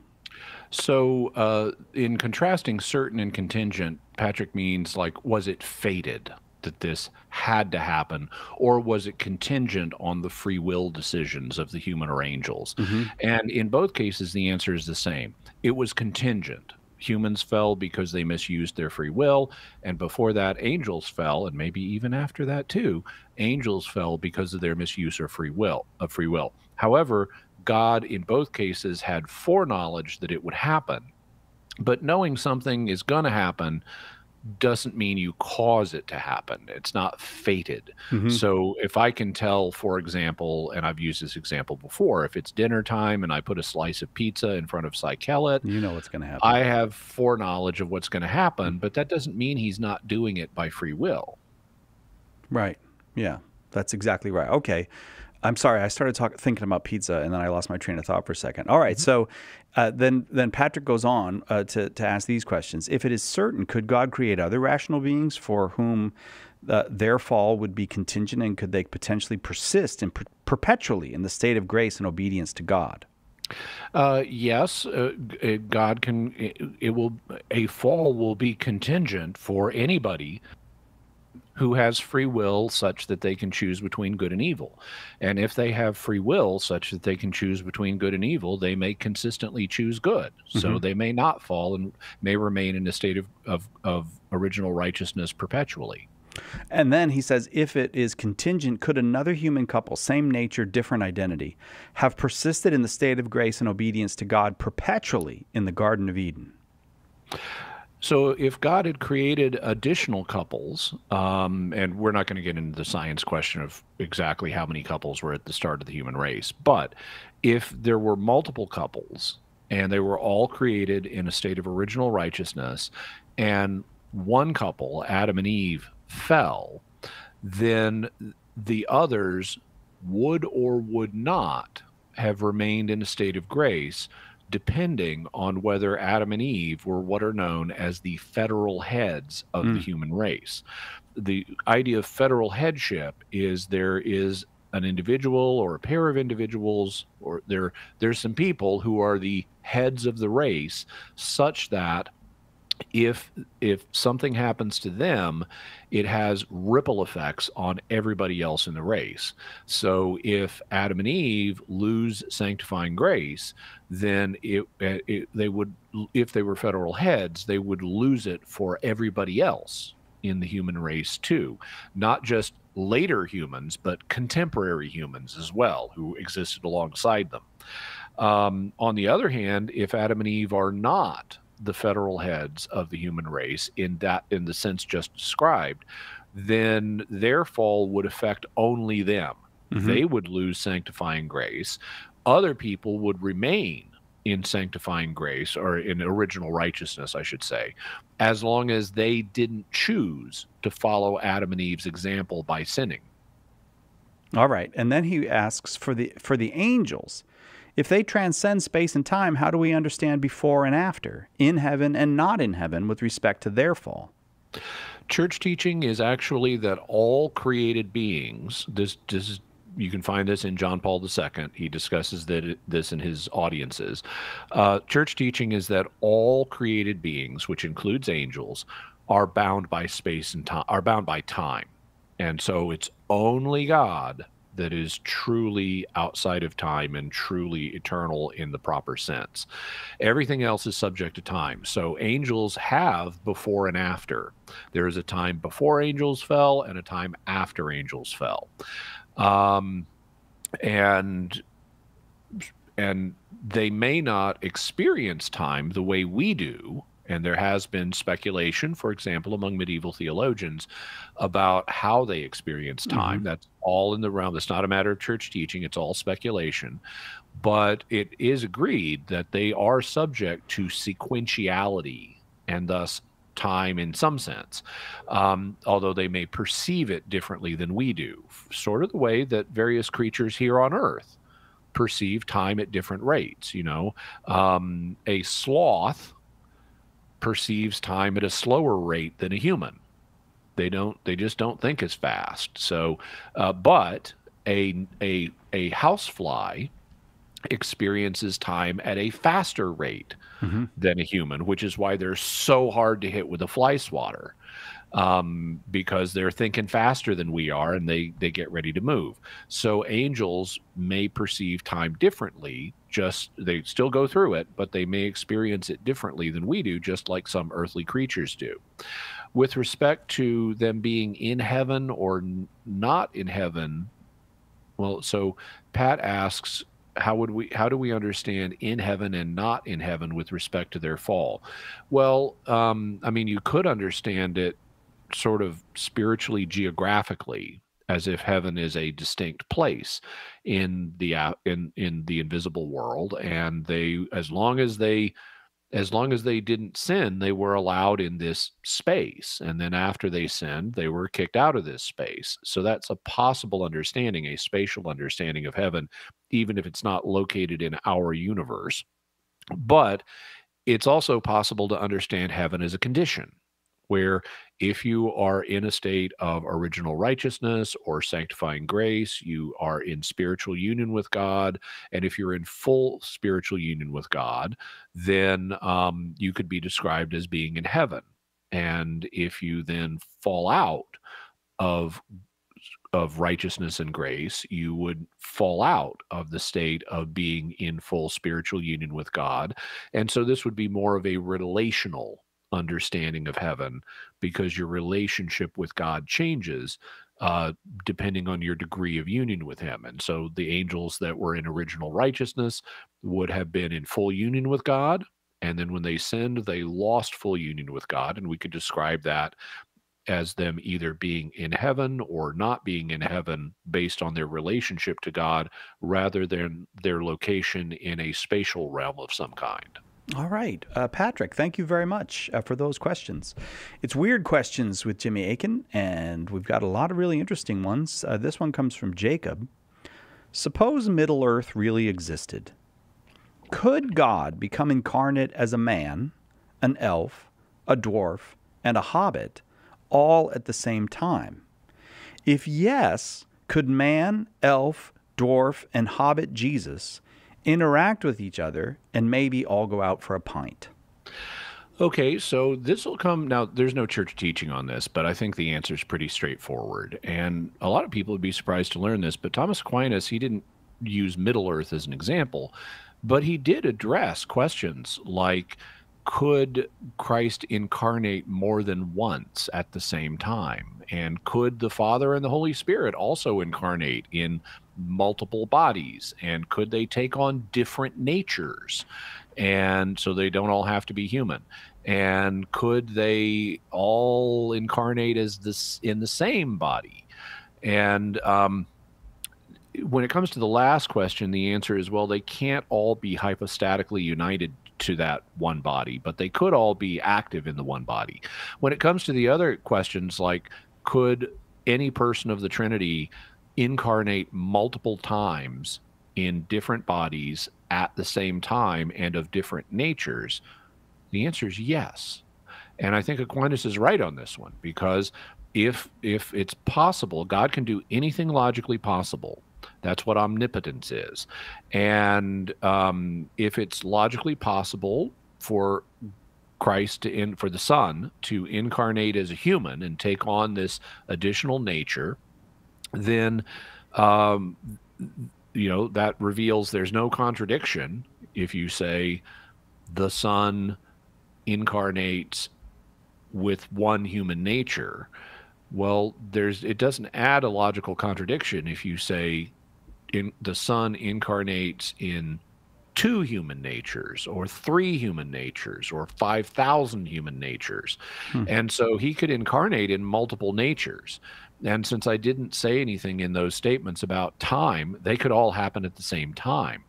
So, in contrasting certain and contingent, Patrick means like, was it fated that this had to happen, or was it contingent on the free will decisions of the human or angels? And in both cases, the answer is the same. It was contingent. Humans fell because they misused their free will, and before that, angels fell, and maybe even after that too, angels fell because of their misuse of free will. However, God in both cases had foreknowledge that it would happen, but knowing something is going to happen doesn't mean you cause it to happen. It's not fated. So if I can tell, for example, and I've used this example before, if it's dinner time and I put a slice of pizza in front of Psychelet, you know what's going to happen. I have foreknowledge of what's going to happen, but that doesn't mean he's not doing it by free will. Right. Yeah, that's exactly right. Okay. I'm sorry. I started thinking about pizza, and then I lost my train of thought for a second. All right. So then Patrick goes on to ask these questions. If it is certain, could God create other rational beings for whom their fall would be contingent, and could they potentially persist and perpetually in the state of grace and obedience to God? Yes, God can. A fall will be contingent for anybody who has free will such that they can choose between good and evil. And if they have free will such that they can choose between good and evil, they may consistently choose good. So they may not fall and may remain in a state of original righteousness perpetually. And then he says, if it is contingent, could another human couple, same nature, different identity, have persisted in the state of grace and obedience to God perpetually in the Garden of Eden? So if God had created additional couples, and we're not going to get into the science question of exactly how many couples were at the start of the human race, but if there were multiple couples and they were all created in a state of original righteousness, and one couple, Adam and Eve, fell, then the others would or would not have remained in a state of grace, depending on whether Adam and Eve were what are known as the federal heads of the human race. The idea of federal headship is there is an individual or a pair of individuals, or there's some people who are the heads of the race, such that if something happens to them, it has ripple effects on everybody else in the race. So if Adam and Eve lose sanctifying grace, then they would, if they were federal heads, they would lose it for everybody else in the human race too, not just later humans, but contemporary humans as well, who existed alongside them. On the other hand, if Adam and Eve are not the federal heads of the human race in the sense just described, then their fall would affect only them. They would lose sanctifying grace. Other people would remain in sanctifying grace, or in original righteousness, I should say, as long as they didn't choose to follow Adam and Eve's example by sinning. All right. And then he asks for the angels. If they transcend space and time, how do we understand before and after, in heaven and not in heaven, with respect to their fall? Church teaching is actually that all created beings, you can find this in John Paul II. He discusses this in his audiences. Church teaching is that all created beings, which includes angels, are bound by space and time, are bound by time. And so it's only God that is truly outside of time and truly eternal in the proper sense. Everything else is subject to time. So angels have before and after. There is a time before angels fell and a time after angels fell. And they may not experience time the way we do. And there has been speculation, for example, among medieval theologians about how they experience time. That's all in the realm. It's not a matter of church teaching. It's all speculation. But it is agreed that they are subject to sequentiality and thus time in some sense, although they may perceive it differently than we do, sort of the way that various creatures here on Earth perceive time at different rates. You know, a sloth perceives time at a slower rate than a human. They just don't think as fast. So, but a housefly experiences time at a faster rate than a human, which is why they're so hard to hit with a fly swatter, because they're thinking faster than we are, and they get ready to move. So angels may perceive time differently. They still go through it, but they may experience it differently than we do, just like some earthly creatures do. With respect to them being in heaven or not in heaven, well, so Pat asks, how do we understand in heaven and not in heaven with respect to their fall? Well, I mean, you could understand it sort of spiritually, geographically, as if heaven is a distinct place in the invisible world, and as long as they didn't sin, they were allowed in this space, and then after they sinned, they were kicked out of this space. So that's a possible understanding, a spatial understanding of heaven, even if it's not located in our universe. But it's also possible to understand heaven as a condition, where if you are in a state of original righteousness or sanctifying grace, you are in spiritual union with God. And if you're in full spiritual union with God, then you could be described as being in heaven. And if you then fall out of righteousness and grace, you would fall out of the state of being in full spiritual union with God. And so this would be more of a relational understanding of heaven, because your relationship with God changes depending on your degree of union with him. And so the angels that were in original righteousness would have been in full union with God, and then when they sinned, they lost full union with God, and we could describe that as them either being in heaven or not being in heaven based on their relationship to God rather than their location in a spatial realm of some kind. All right. Patrick, thank you very much for those questions. It's weird questions with Jimmy Akin, and we've got a lot of really interesting ones. This one comes from Jacob. Suppose Middle Earth really existed. Could God become incarnate as a man, an elf, a dwarf, and a hobbit, all at the same time? If yes, could man, elf, dwarf, and hobbit Jesus interact with each other and maybe all go out for a pint? Okay, so this will come now. There's no church teaching on this, but I think the answer is pretty straightforward. And a lot of people would be surprised to learn this, but Thomas Aquinas, he didn't use Middle Earth as an example, but he did address questions like, could Christ incarnate more than once at the same time? And could the Father and the Holy Spirit also incarnate in multiple bodies? And could they take on different natures? And so they don't all have to be human. And could they all incarnate as this in the same body? And when it comes to the last question, the answer is, well, they can't all be hypostatically united to that one body, but they could all be active in the one body. When it comes to the other questions, like could any person of the Trinity incarnate multiple times in different bodies at the same time and of different natures, the answer is yes. And I think Aquinas is right on this one, because if it's possible, God can do anything logically possible. That's what omnipotence is. And if it's logically possible for Christ for the Son to incarnate as a human and take on this additional nature, then that reveals there's no contradiction if you say the Son incarnates with one human nature. Well, it doesn't add a logical contradiction if you say the Son incarnates in 2 human natures or 3 human natures or 5,000 human natures. And so he could incarnate in multiple natures. And since I didn't say anything in those statements about time, they could all happen at the same time.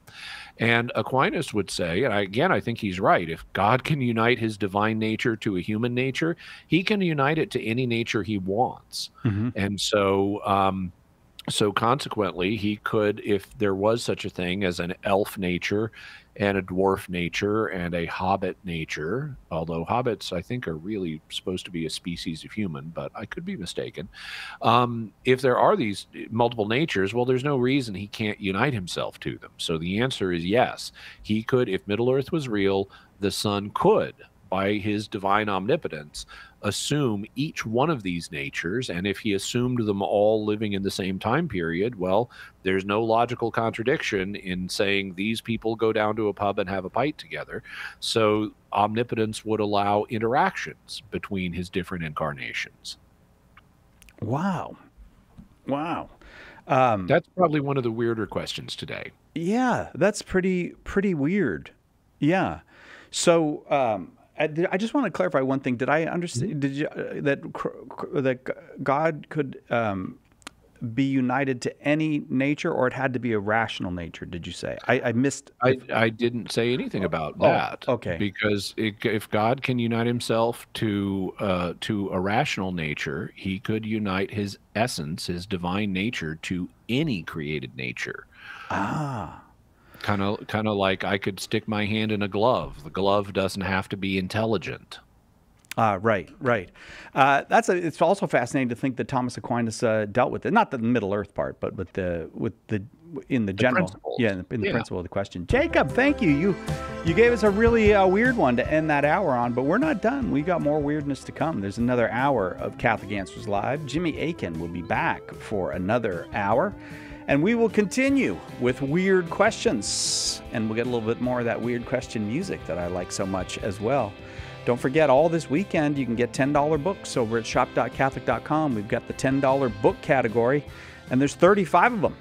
And Aquinas would say, and I think he's right, if God can unite his divine nature to a human nature, he can unite it to any nature he wants. And so consequently, he could, if there was such a thing as an elf nature and a dwarf nature and a hobbit nature, although hobbits, I think, are really supposed to be a species of human, but I could be mistaken. If there are these multiple natures, well, there's no reason he can't unite himself to them. So the answer is yes. He could, if Middle Earth was real, the Son could, by his divine omnipotence, assume each one of these natures. And if he assumed them all living in the same time period, well, there's no logical contradiction in saying these people go down to a pub and have a pint together. So omnipotence would allow interactions between his different incarnations. Wow. That's probably one of the weirder questions today. Yeah, that's pretty weird. Yeah. So, I just want to clarify one thing. Did I understand? Did you that God could be united to any nature, or it had to be a rational nature? Did you say? I missed. I didn't say anything about that. Okay. Because if God can unite himself to a rational nature, he could unite his essence, his divine nature, to any created nature. Kind of like I could stick my hand in a glove. The glove doesn't have to be intelligent. Right. It's also fascinating to think that Thomas Aquinas dealt with it, not the Middle Earth part, but with the general, principles. in the principle of the question. Jacob, thank you. You gave us a really weird one to end that hour on, but we're not done. We got more weirdness to come. There's another hour of Catholic Answers Live. Jimmy Akin will be back for another hour. And we will continue with weird questions. And we'll get a little bit more of that weird question music that I like so much as well. Don't forget, all this weekend, you can get $10 books over at shop.catholic.com. We've got the $10 book category, and there's 35 of them.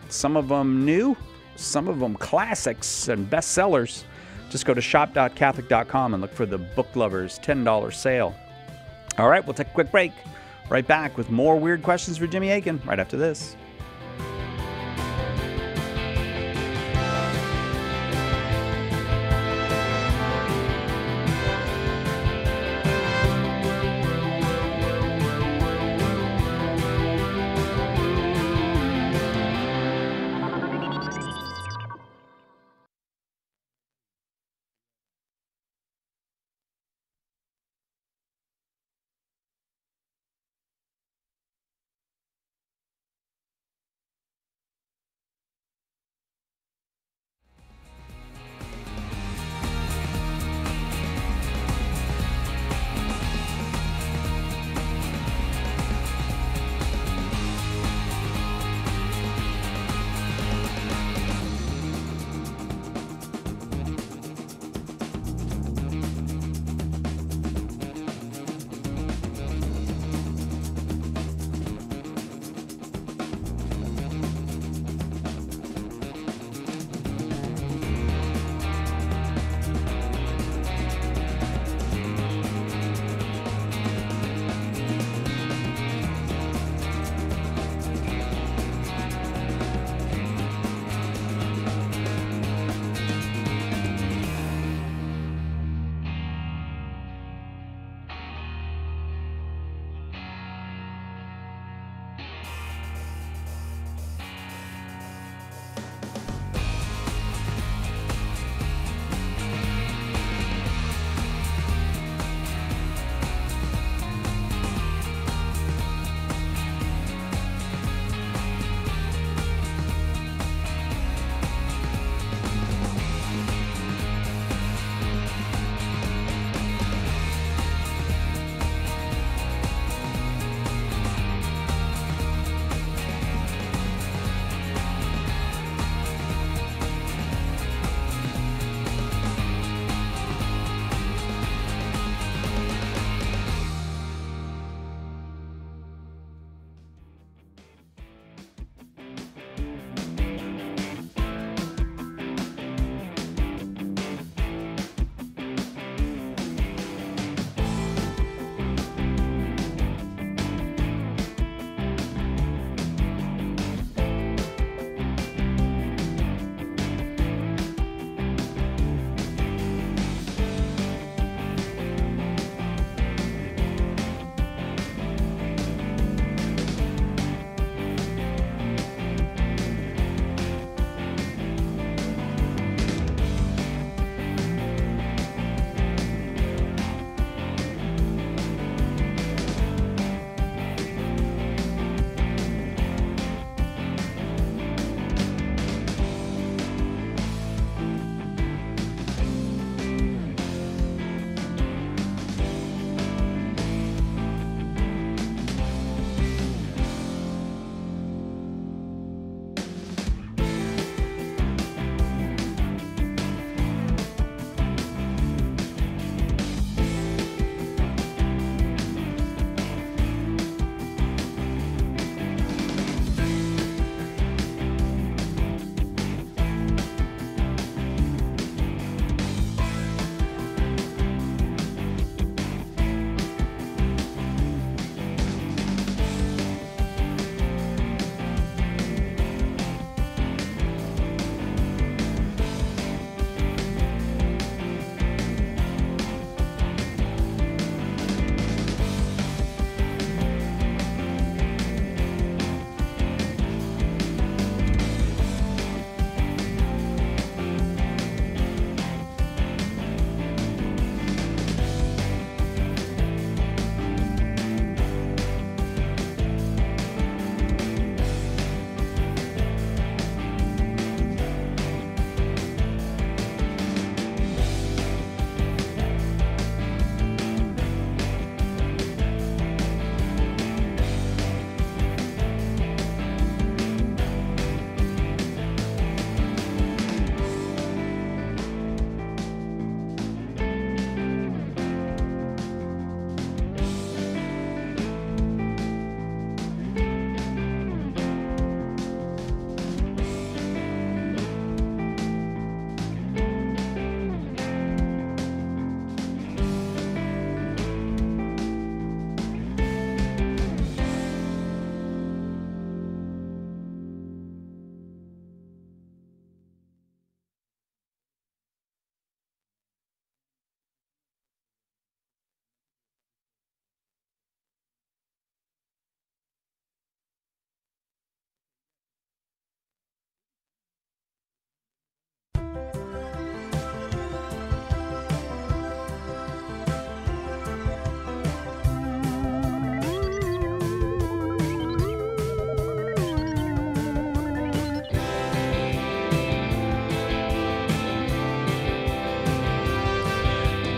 Some of them new, some of them classics and bestsellers. Just go to shop.catholic.com and look for the Book Lovers $10 sale. All right, we'll take a quick break. Right back with more weird questions for Jimmy Akin right after this.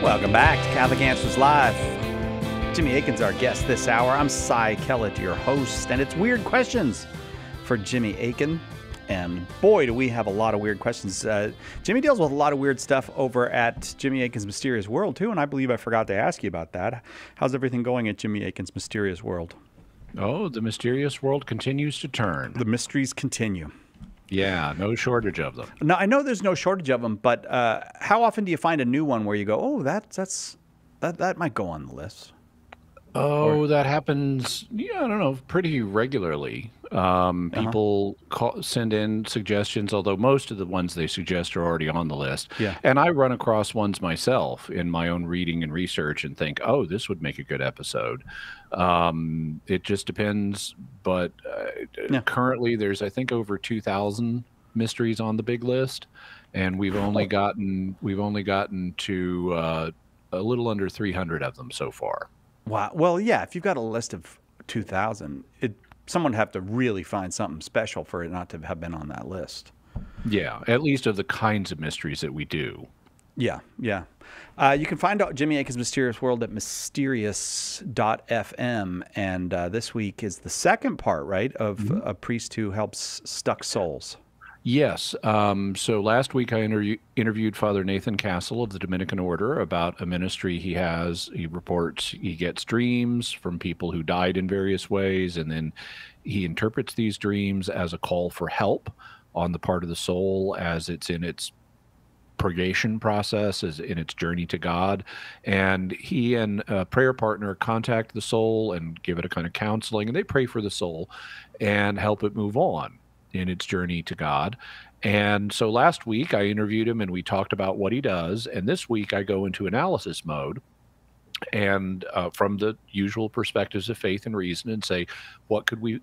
Welcome back to Catholic Answers Live. Jimmy Akin's our guest this hour. I'm Cy Kellett, your host, and it's Weird Questions for Jimmy Akin. And boy, do we have a lot of weird questions. Jimmy deals with a lot of weird stuff over at Jimmy Akin's Mysterious World, too, and I believe I forgot to ask you about that. How's everything going at Jimmy Akin's Mysterious World? Oh, the mysterious world continues to turn. The mysteries continue. Yeah, no shortage of them. Now, I know there's no shortage of them, but how often do you find a new one where you go, oh, that might go on the list? Oh, that happens, I don't know, pretty regularly. People send in suggestions, although most of the ones they suggest are already on the list. Yeah. And I run across ones myself in my own reading and research and think, oh, this would make a good episode. It just depends. But currently there's, I think, over 2,000 mysteries on the big list. And we've only gotten to a little under 300 of them so far. Wow. Well, yeah, if you've got a list of 2,000, someone would have to really find something special for it not to have been on that list. Yeah, at least of the kinds of mysteries that we do. Yeah, yeah. You can find out Jimmy Akin's Mysterious World at mysterious.fm. And this week is the second part, right, of a priest who helps stuck souls. Yes. So last week I interviewed Father Nathan Castle of the Dominican Order about a ministry he has. He reports he gets dreams from people who died in various ways, and then he interprets these dreams as a call for help on the part of the soul as it's in its purgation process, as in its journey to God. And he and a prayer partner contact the soul and give it a kind of counseling, and they pray for the soul and help it move on in its journey to God. And so last week I interviewed him and we talked about what he does. And this week I go into analysis mode and from the usual perspectives of faith and reason, and say, what could we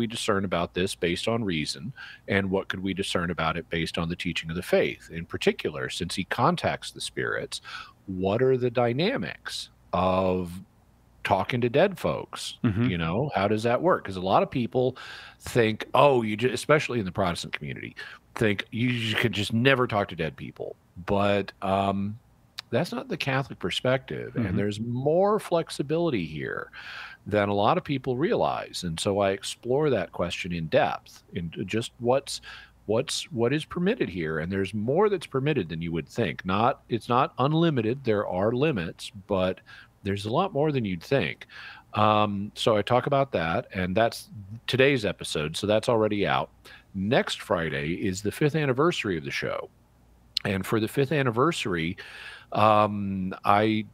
discern about this based on reason, and what could we discern about it based on the teaching of the faith? In particular, since he contacts the spirits, what are the dynamics of talking to dead folks? You know, how does that work? Because a lot of people think, especially in the Protestant community, think you could just never talk to dead people. But that's not the Catholic perspective. And there's more flexibility here than a lot of people realize. And so I explore that question in depth, into just what is permitted here. And there's more that's permitted than you would think. It's not unlimited. There are limits, but there's a lot more than you'd think. So I talk about that, and that's today's episode. So that's already out. Next Friday is the 5th anniversary of the show. And for the 5th anniversary, I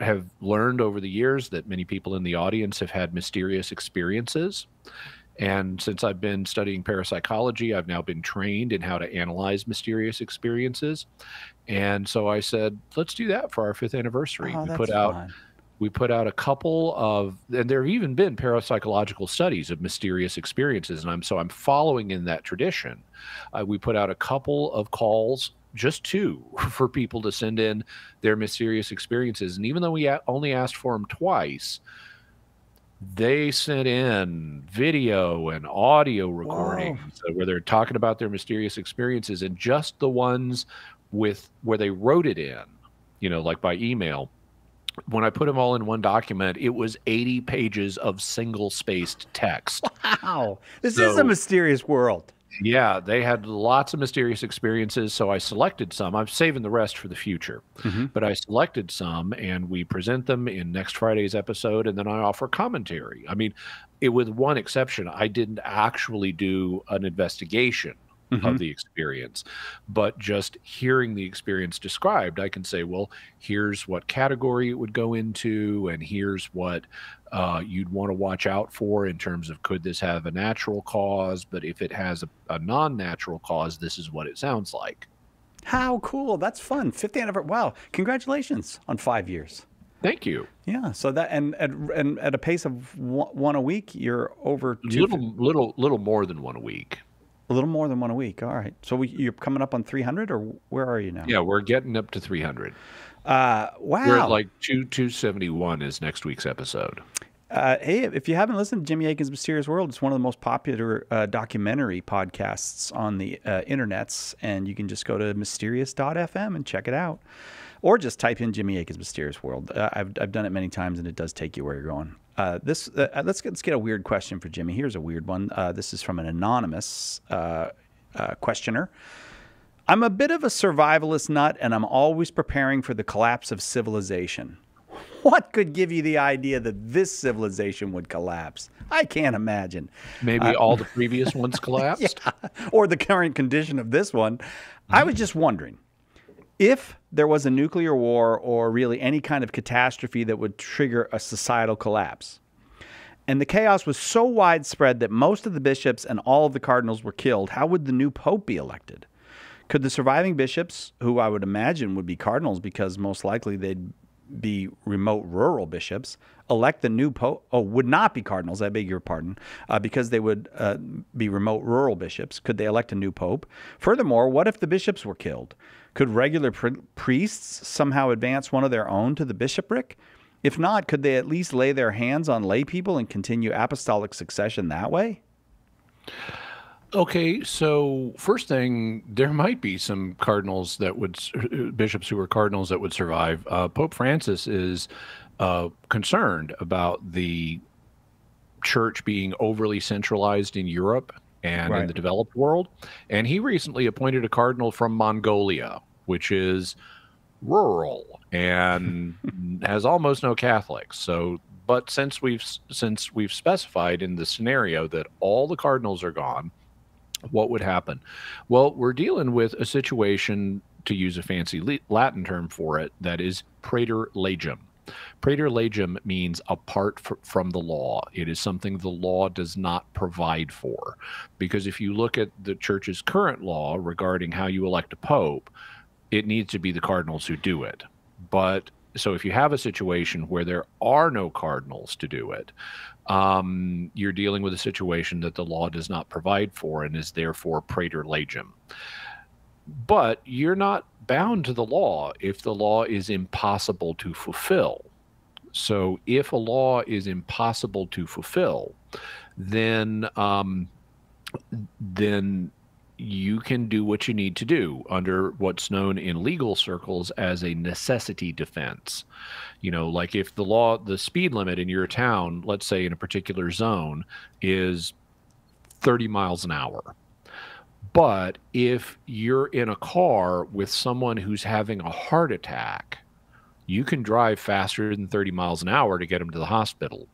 have learned over the years that many people in the audience have had mysterious experiences. And since I've been studying parapsychology, I've now been trained in how to analyze mysterious experiences. And so I said, let's do that for our 5th anniversary. We put out a couple of, and there have even been parapsychological studies of mysterious experiences. And I'm following in that tradition. We put out a couple of calls, just 2, for people to send in their mysterious experiences. And even though we only asked for them twice, they sent in video and audio recordings where they're talking about their mysterious experiences, and just the ones where they wrote it in, like by email. When I put them all in one document, it was 80 pages of single-spaced text. Wow. This is a mysterious world. Yeah, they had lots of mysterious experiences, so I selected some. I'm saving the rest for the future. But I selected some, and we present them in next Friday's episode, and then I offer commentary. I mean, with one exception, I didn't actually do an investigation of the experience, but just hearing the experience described, I can say, well, here's what category it would go into, and here's what you'd want to watch out for in terms of, could this have a natural cause? But if it has a non-natural cause, this is what it sounds like. How cool. That's fun. 5th anniversary. Wow. Congratulations on 5 years. Thank you. Yeah. So that, and at a pace of one a week, you're over little more than one a week. A little more than one a week. All right. So you're coming up on 300, or where are you now? Yeah, we're getting up to 300. Wow. We're at like 271 is next week's episode. Hey, if you haven't listened to Jimmy Akin's Mysterious World, it's one of the most popular documentary podcasts on the internets, and you can just go to mysterious.fm and check it out. or just type in Jimmy Akin's Mysterious World. I've done it many times, and it does take you where you're going. Let's get a weird question for Jimmy. Here's a weird one. This is from an anonymous questioner. I'm a bit of a survivalist nut, and I'm always preparing for the collapse of civilization. What could give you the idea that this civilization would collapse? I can't imagine. Maybe all the previous ones collapsed? Yeah, or the current condition of this one. I was just wondering, if there was a nuclear war or really any kind of catastrophe that would trigger a societal collapse, and the chaos was so widespread that most of the bishops and all of the cardinals were killed, how would the new pope be elected? Could the surviving bishops, who I would imagine would be cardinals because most likely they'd be remote rural bishops, elect the new pope? Oh, would not be cardinals, I beg your pardon, because they would be remote rural bishops. Could they elect a new pope? Furthermore, what if the bishops were killed? Could regular priests somehow advance one of their own to the bishopric? If not, could they at least lay their hands on lay people and continue apostolic succession that way? Okay, so first thing, there might be some cardinals that would, bishops who are cardinals that would survive. Pope Francis is concerned about the church being overly centralized in Europe and in the developed world. And he recently appointed a cardinal from Mongolia, which is rural and has almost no Catholics. So, but since we've specified in the scenario that all the cardinals are gone, what would happen? Well, we're dealing with a situation, to use a fancy Latin term for it, that is praeter legem. Praeter legem means apart from the law. It is something the law does not provide for. Because if you look at the church's current law regarding how you elect a pope, it needs to be the cardinals who do it. But so if you have a situation where there are no cardinals to do it, you're dealing with a situation that the law does not provide for and is therefore praeter legem. But you're not bound to the law if the law is impossible to fulfill. So if a law is impossible to fulfill, then you can do what you need to do under what's known in legal circles as a necessity defense. You know, like if the speed limit in your town, let's say in a particular zone, is 30 miles an hour. But if you're in a car with someone who's having a heart attack, you can drive faster than 30 miles an hour to get them to the hospital.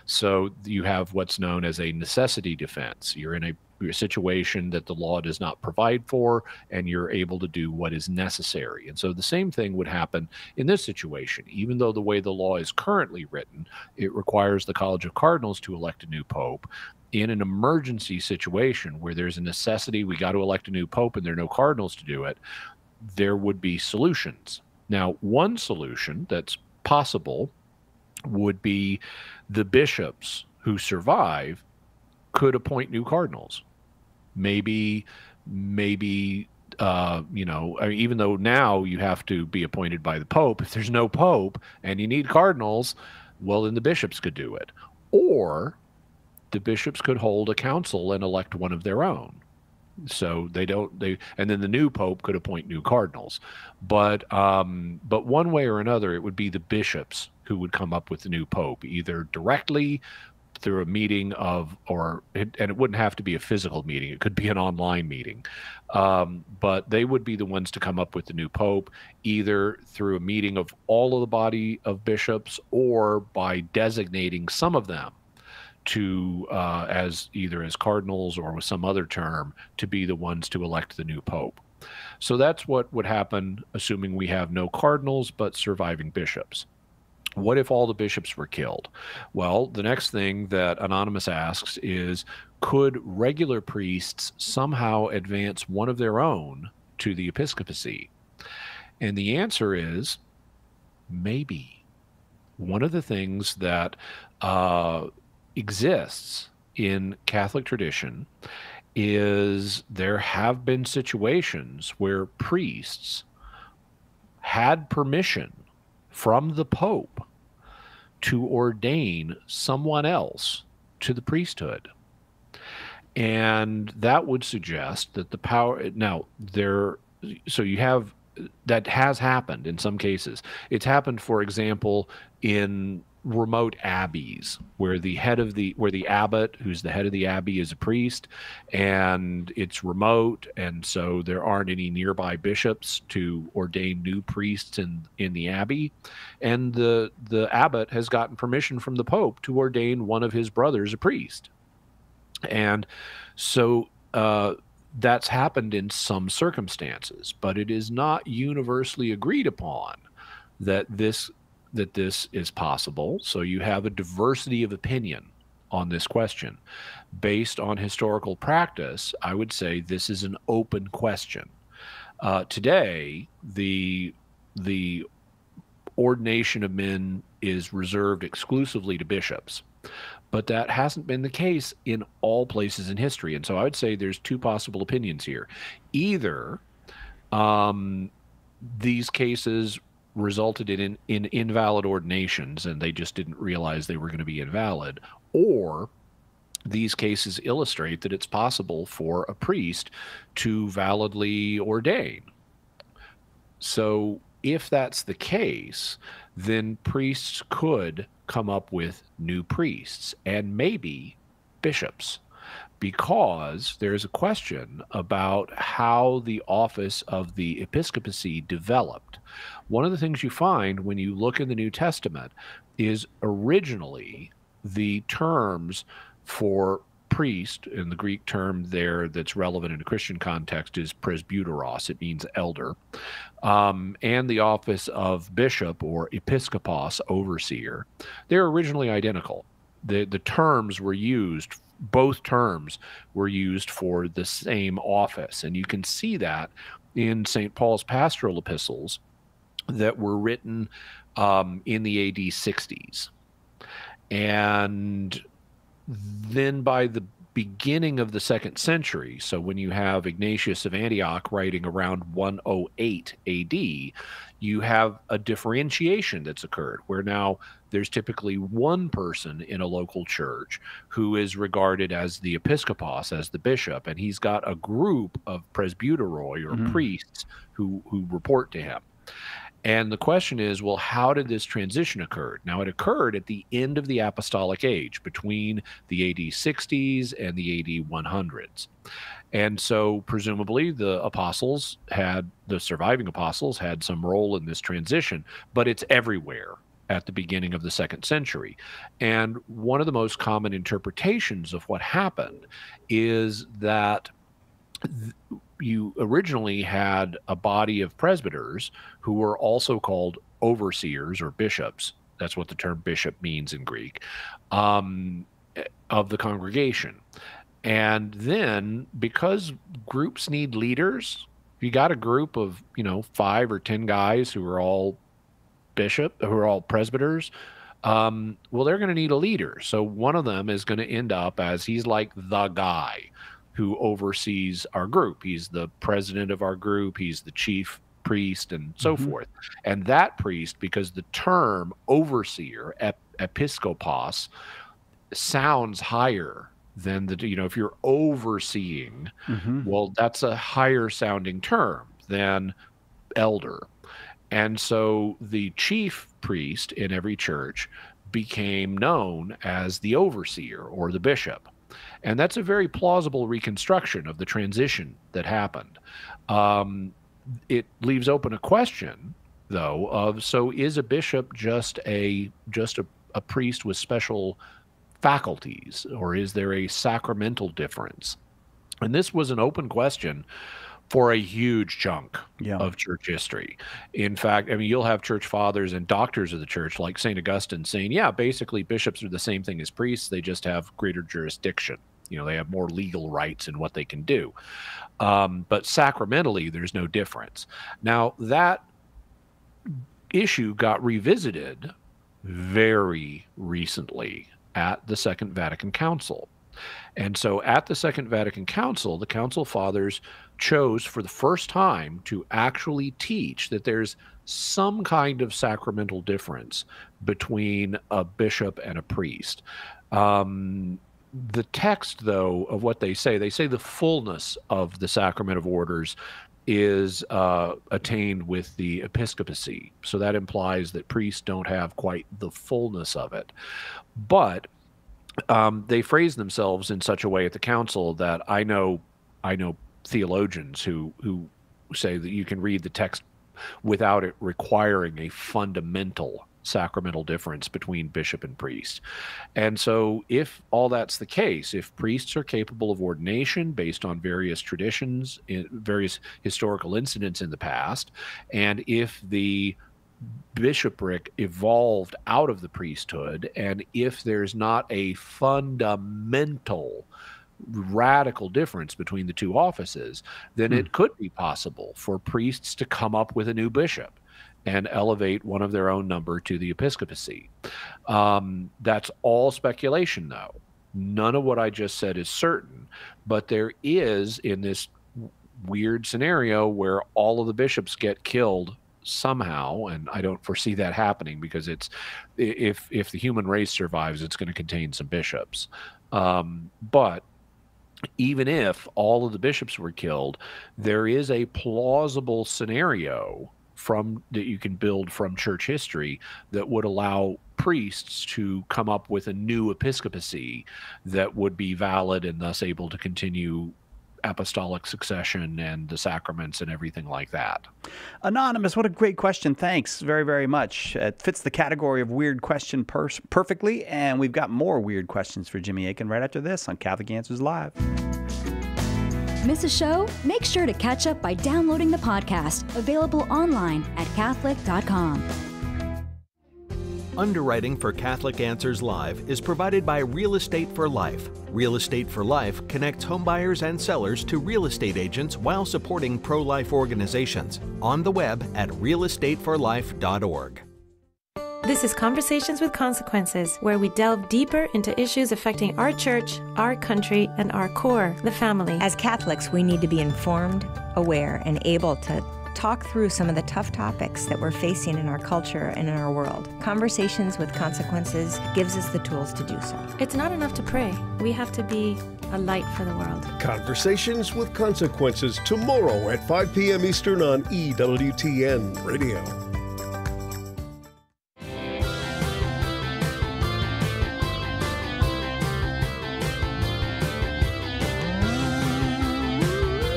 So you have what's known as a necessity defense. You're in a situation that the law does not provide for, and you're able to do what is necessary. And so the same thing would happen in this situation. Even though the way the law is currently written, it requires the College of Cardinals to elect a new pope. In an emergency situation where there's a necessity, we got to elect a new pope and there are no cardinals to do it, there would be solutions. Now, one solution that's possible would be the bishops who survive could appoint new cardinals. Maybe, you know, I mean, even though now you have to be appointed by the Pope, if there's no Pope and you need cardinals, well, then the bishops could do it. Or the bishops could hold a council and elect one of their own. So and then the new Pope could appoint new cardinals. But one way or another, it would be the bishops who would come up with the new Pope, either directly through a meeting and it wouldn't have to be a physical meeting. It could be an online meeting. But they would be the ones to come up with the new Pope, either through a meeting of all of the body of bishops or by designating some of them to as either as cardinals or with some other term to be the ones to elect the new Pope. So that's what would happen, assuming we have no cardinals but surviving bishops. What if all the bishops were killed? Well, the next thing that Anonymous asks is, could regular priests somehow advance one of their own to the episcopacy? And the answer is maybe. One of the things that exists in Catholic tradition is there have been situations where priests had permission from the Pope to ordain someone else to the priesthood. And that would suggest that the power, so you have that has happened in some cases. It's happened, for example, in remote abbeys where the abbot, who's the head of the abbey, is a priest, and it's remote, and so there aren't any nearby bishops to ordain new priests in the abbey, and the abbot has gotten permission from the Pope to ordain one of his brothers a priest. And so that's happened in some circumstances, but it is not universally agreed upon that this is possible. So you have a diversity of opinion on this question. Based on historical practice, I would say this is an open question. Today, the ordination of men is reserved exclusively to bishops, but that hasn't been the case in all places in history. And so I would say there's two possible opinions here. Either these cases resulted in invalid ordinations and they just didn't realize they were going to be invalid, or these cases illustrate that it's possible for a priest to validly ordain. So if that's the case, then priests could come up with new priests and maybe bishops, because there's a question about how the office of the episcopacy developed. One of the things you find when you look in the New Testament is originally the terms for priest, and the Greek term there that's relevant in a Christian context is presbyteros. It means elder. And the office of bishop or episkopos, overseer, they're originally identical. The terms were used, both terms were used for the same office. And you can see that in St. Paul's pastoral epistles that were written in the AD 60s. And then by the beginning of the 2nd century, so when you have Ignatius of Antioch writing around 108 AD, you have a differentiation that's occurred where now there's typically one person in a local church who is regarded as the episkopos, as the bishop, and he's got a group of presbyteroi or priests who report to him. And the question is, well, how did this transition occur? Now, it occurred at the end of the apostolic age, between the AD 60s and the AD 100s. And so presumably the surviving apostles had some role in this transition, but it's everywhere at the beginning of the 2nd century. And one of the most common interpretations of what happened is that you originally had a body of presbyters who were also called overseers or bishops. That's what the term bishop means in Greek, of the congregation. And then because groups need leaders, you got a group of, 5 or 10 guys who are all presbyters, well, they're going to need a leader. So one of them is going to end up as he's like the guy who oversees our group. He's the president of our group. He's the chief priest and so forth. And that priest, because the term overseer, episkopos, sounds higher than if you're overseeing, well, that's a higher sounding term than elder. And so the chief priest in every church became known as the overseer or the bishop. And that's a very plausible reconstruction of the transition that happened. It leaves open a question, though, of so is a bishop just a priest with special faculties, or is there a sacramental difference? And this was an open question for a huge chunk of church history. In fact, you'll have church fathers and doctors of the church like St. Augustine saying, yeah, basically bishops are the same thing as priests. They just have greater jurisdiction. They have more legal rights in what they can do. But sacramentally, there's no difference. Now, that issue got revisited very recently at the Second Vatican Council. And so at the Second Vatican Council, the Council Fathers chose for the first time to actually teach that there's some kind of sacramental difference between a bishop and a priest. The text, though, of what they say the fullness of the sacrament of orders is attained with the episcopacy. So that implies that priests don't have quite the fullness of it. But they phrase themselves in such a way at the council that I know theologians who say that you can read the text without it requiring a fundamental sacramental difference between bishop and priest. And so if all that's the case, if priests are capable of ordination based on various traditions, various historical incidents in the past, and if the bishopric evolved out of the priesthood, and if there's not a fundamental radical difference between the two offices, then it could be possible for priests to come up with a new bishop and elevate one of their own number to the episcopacy. That's all speculation, though. None of what I just said is certain, but there is, in this weird scenario where all of the bishops get killed somehow, and I don't foresee that happening, because it's if the human race survives, it's going to contain some bishops. But even if all of the bishops were killed, there is a plausible scenario that you can build from church history that would allow priests to come up with a new episcopacy that would be valid and thus able to continue apostolic succession and the sacraments and everything like that. Anonymous, what a great question. Thanks very, very much. It fits the category of weird question perfectly, and we've got more weird questions for Jimmy Akin right after this on Catholic Answers Live. Miss a show? Make sure to catch up by downloading the podcast, available online at Catholic.com. Underwriting for Catholic Answers Live is provided by Real Estate for Life. Real Estate for Life connects homebuyers and sellers to real estate agents while supporting pro-life organizations. On the web at realestateforlife.org. This is Conversations with Consequences, where we delve deeper into issues affecting our church, our country, and our core, the family. As Catholics, we need to be informed, aware, and able to talk through some of the tough topics that we're facing in our culture and in our world. Conversations with Consequences gives us the tools to do so. It's not enough to pray. We have to be a light for the world. Conversations with Consequences, tomorrow at 5 p.m. Eastern on EWTN Radio.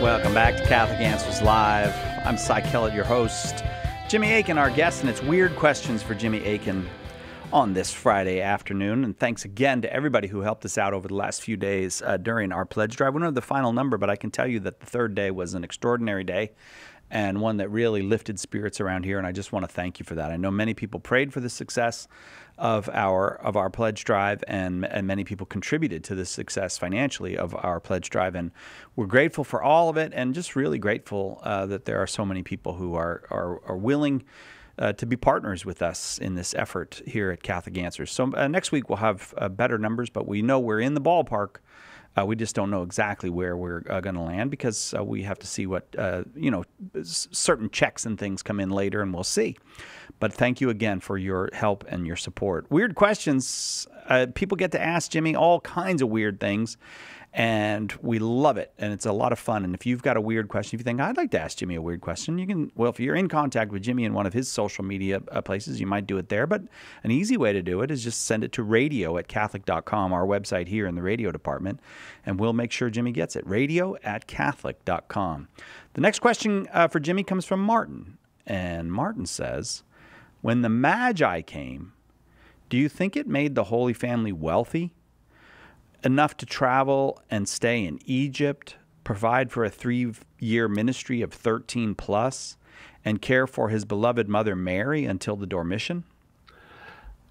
Welcome back to Catholic Answers Live. I'm Cy Kellett, your host. Jimmy Akin, our guest, and it's Weird Questions for Jimmy Akin on this Friday afternoon. And thanks again to everybody who helped us out over the last few days during our pledge drive. We don't have the final number, but I can tell you that the third day was an extraordinary day and one that really lifted spirits around here, and I just want to thank you for that. I know many people prayed for the success of our pledge drive, and many people contributed to the success financially of our pledge drive, and we're grateful for all of it, and just really grateful that there are so many people who are willing to be partners with us in this effort here at Catholic Answers. So next week we'll have better numbers, but we know we're in the ballpark. We just don't know exactly where we're going to land, because we have to see what, certain checks and things come in later, and we'll see. But thank you again for your help and your support. Weird questions. People get to ask Jimmy all kinds of weird things, and we love it, and it's a lot of fun. And if you've got a weird question, if you think, I'd like to ask Jimmy a weird question, you can, well, if you're in contact with Jimmy in one of his social media places, you might do it there. But an easy way to do it is just send it to radio@catholic.com, our website here in the radio department, and we'll make sure Jimmy gets it, radio@catholic.com. The next question for Jimmy comes from Martin, and Martin says, when the Magi came, do you think it made the Holy Family wealthy enough to travel and stay in Egypt, provide for a 3-year ministry of 13 plus, and care for his beloved mother Mary until the Dormition?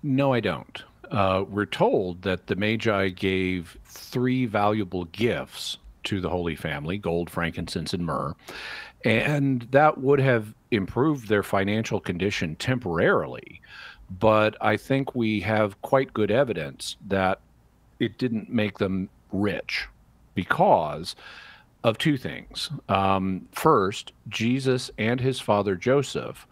No, I don't. We're told that the Magi gave 3 valuable gifts to the Holy Family: gold, frankincense, and myrrh. And that would have improved their financial condition temporarily. But I think we have quite good evidence that it didn't make them rich because of 2 things. First, Jesus and his father Joseph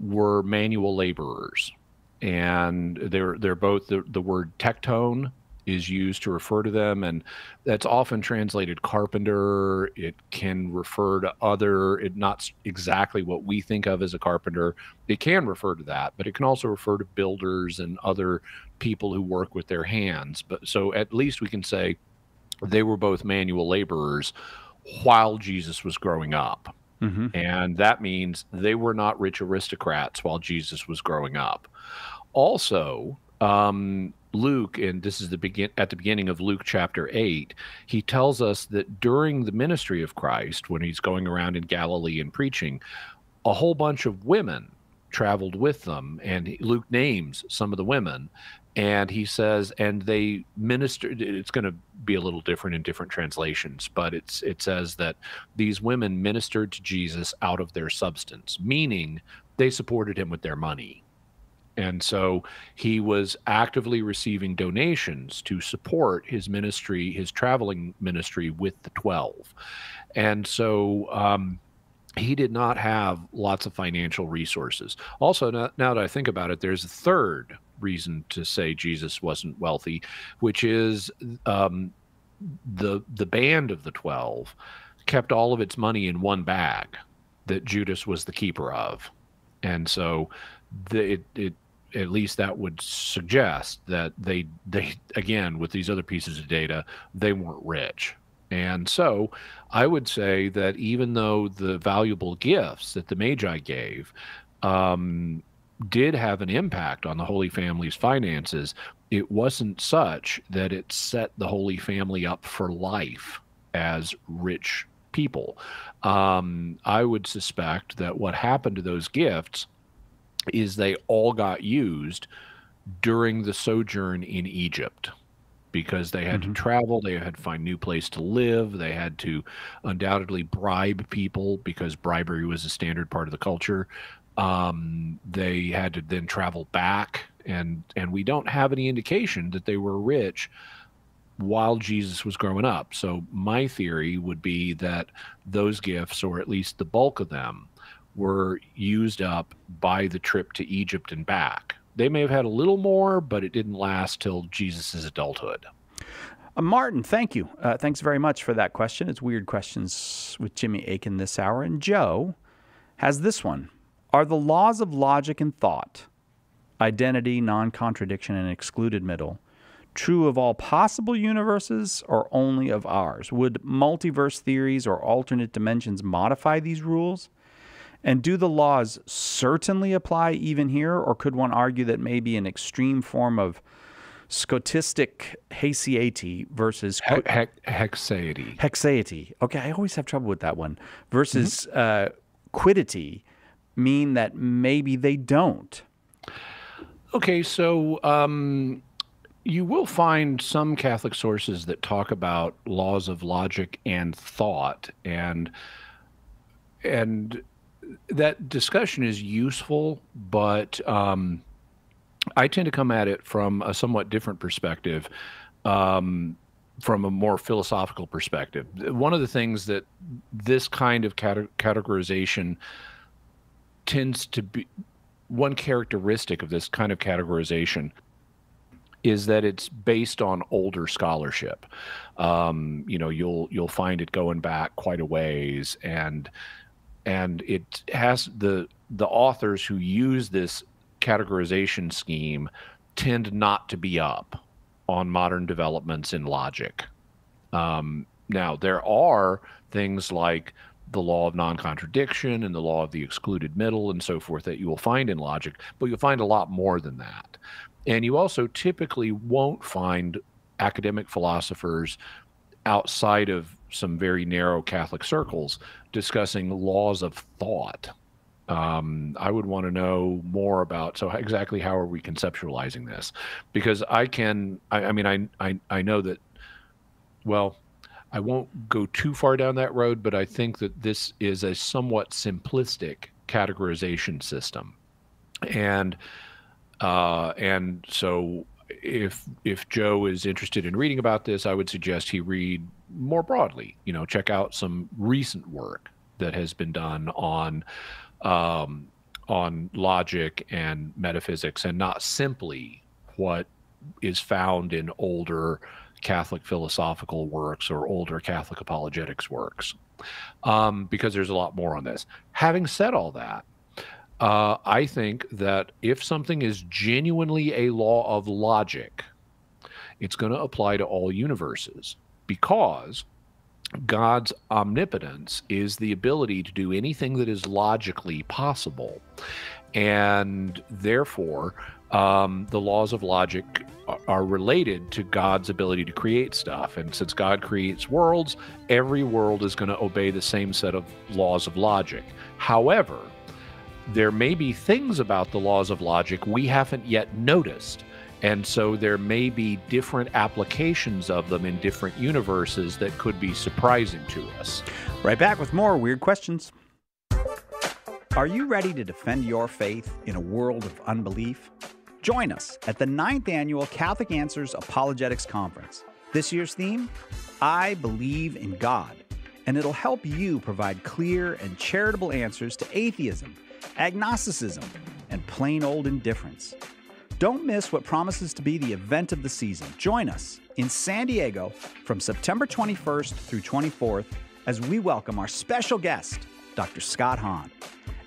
were manual laborers, and they're both, the word tecton is used to refer to them, and that's often translated carpenter. It can refer to not exactly what we think of as a carpenter. It can refer to that, but it can also refer to builders and other people who work with their hands. But so at least we can say they were both manual laborers while Jesus was growing up. And that means they were not rich aristocrats while Jesus was growing up. Also, Luke, and this is at the beginning of Luke chapter 8, he tells us that during the ministry of Christ, when he's going around in Galilee and preaching, a whole bunch of women traveled with them, and Luke names some of the women, and he says, and they ministered. It's going to be a little different in different translations, but it says that these women ministered to Jesus out of their substance, meaning they supported him with their money. And so he was actively receiving donations to support his ministry, his traveling ministry with the 12. And so he did not have lots of financial resources. Also, now that I think about it, there's a third reason to say Jesus wasn't wealthy, which is the band of the 12 kept all of its money in one bag that Judas was the keeper of. And so at least that would suggest that they again, with these other pieces of data, they weren't rich. And so I would say that even though the valuable gifts that the Magi gave did have an impact on the Holy Family's finances, it wasn't such that it set the Holy Family up for life as rich people. I would suspect that what happened to those gifts is they all got used during the sojourn in Egypt, because they had to travel, they had to find a new place to live, they had to undoubtedly bribe people because bribery was a standard part of the culture. They had to then travel back, and we don't have any indication that they were rich while Jesus was growing up. So my theory would be that those gifts, or at least the bulk of them, were used up by the trip to Egypt and back. They may have had a little more, but it didn't last till Jesus' adulthood. Martin, thank you. Thanks very much for that question. It's Weird Questions with Jimmy Akin this hour. And Joe has this one. Are the laws of logic and thought, identity, non-contradiction, and excluded middle, true of all possible universes or only of ours? Would multiverse theories or alternate dimensions modify these rules? And do the laws certainly apply even here, or could one argue that maybe an extreme form of Scotistic haecceity versus haecceity. Haecceity. Okay, I always have trouble with that one. Versus quiddity mean that maybe they don't? Okay, so you will find some Catholic sources that talk about laws of logic and thought, and that discussion is useful, but I tend to come at it from a somewhat different perspective, from a more philosophical perspective. One of the things that this kind of categorization tends to be, one characteristic of this kind of categorization is that it's based on older scholarship. You'll find it going back quite a ways, and it has the authors who use this categorization scheme tend not to be up on modern developments in logic. Now, there are things like the law of non-contradiction and the law of the excluded middle and so forth that you will find in logic, but you'll find a lot more than that. And you also typically won't find academic philosophers outside of some very narrow Catholic circles discussing laws of thought. I would want to know more about, so exactly how are we conceptualizing this? Because I know that, well, I won't go too far down that road, but I think that this is a somewhat simplistic categorization system. And so if Joe is interested in reading about this, I would suggest he read more broadly, check out some recent work that has been done on logic and metaphysics, and not simply what is found in older Catholic philosophical works or older Catholic apologetics works, because there's a lot more on this. Having said all that, I think that if something is genuinely a law of logic, it's going to apply to all universes, because God's omnipotence is the ability to do anything that is logically possible. And therefore, the laws of logic are related to God's ability to create stuff. And since God creates worlds, every world is going to obey the same set of laws of logic. However, there may be things about the laws of logic we haven't yet noticed. And so there may be different applications of them in different universes that could be surprising to us. Right back with more Weird Questions. Are you ready to defend your faith in a world of unbelief? Join us at the 9th Annual Catholic Answers Apologetics Conference. This year's theme, I Believe in God. And it'll help you provide clear and charitable answers to atheism, agnosticism, and plain old indifference. Don't miss what promises to be the event of the season. Join us in San Diego from September 21st through 24th as we welcome our special guest, Dr. Scott Hahn,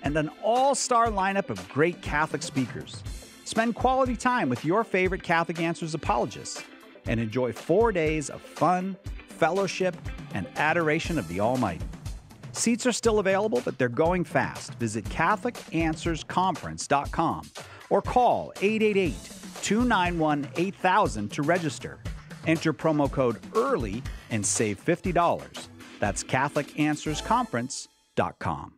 and an all-star lineup of great Catholic speakers. Spend quality time with your favorite Catholic Answers apologists and enjoy 4 days of fun, fellowship, and adoration of the Almighty. Seats are still available, but they're going fast. Visit CatholicAnswersConference.com or call 888-291-8000 to register. Enter promo code EARLY and save $50. That's CatholicAnswersConference.com.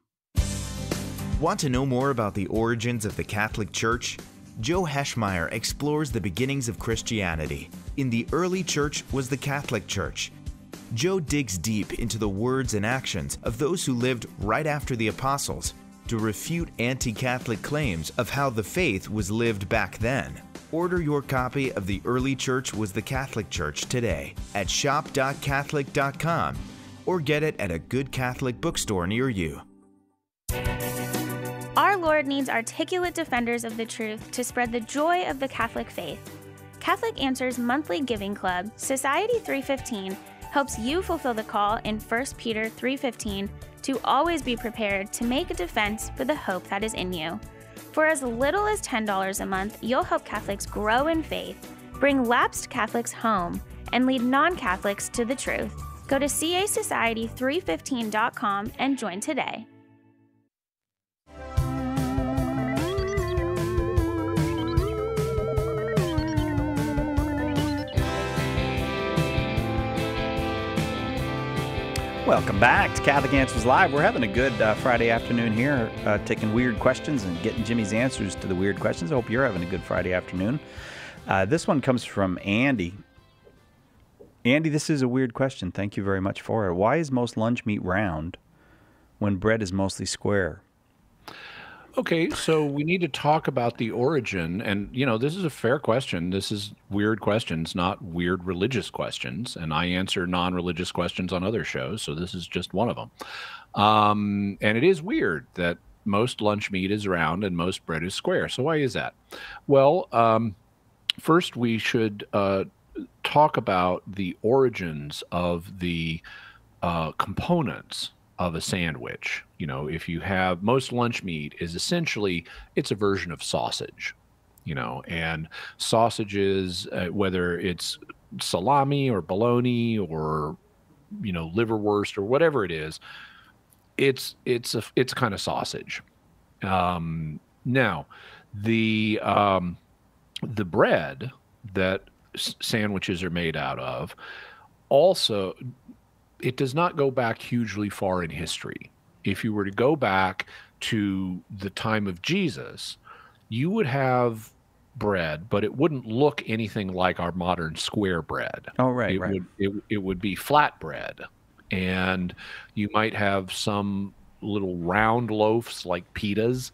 Want to know more about the origins of the Catholic Church? Joe Heschmeyer explores the beginnings of Christianity. In the early church was the Catholic Church. Joe digs deep into the words and actions of those who lived right after the apostles to refute anti-Catholic claims of how the faith was lived back then. Order your copy of The Early Church Was the Catholic Church today at shop.catholic.com or get it at a good Catholic bookstore near you. Our Lord needs articulate defenders of the truth to spread the joy of the Catholic faith. Catholic Answers monthly giving club, Society 315, helps you fulfill the call in 1 Peter 3:15 to always be prepared to make a defense for the hope that is in you. For as little as $10 a month, you'll help Catholics grow in faith, bring lapsed Catholics home, and lead non-Catholics to the truth. Go to casociety315.com and join today. Welcome back to Catholic Answers Live. We're having a good Friday afternoon here, taking weird questions and getting Jimmy's answers to the weird questions. I hope you're having a good Friday afternoon. This one comes from Andy. Andy, this is a weird question. Thank you very much for it. Why is most lunch meat round when bread is mostly square? Okay, so we need to talk about the origin, and this is a fair question. This is weird questions, not weird religious questions, and I answer non-religious questions on other shows, so this is just one of them. And it is weird that most lunch meat is round and most bread is square. So why is that? Well, first we should talk about the origins of the components of a sandwich. If you have most lunch meat is essentially, it's a version of sausage, and sausages, whether it's salami or bologna or, liverwurst or whatever it is, it's kind of sausage. Now, the bread that sandwiches are made out of also, it does not go back hugely far in history. If you were to go back to the time of Jesus, you would have bread, but it wouldn't look anything like our modern square bread. Oh, right, It would be flat bread. And you might have some little round loaves like pitas,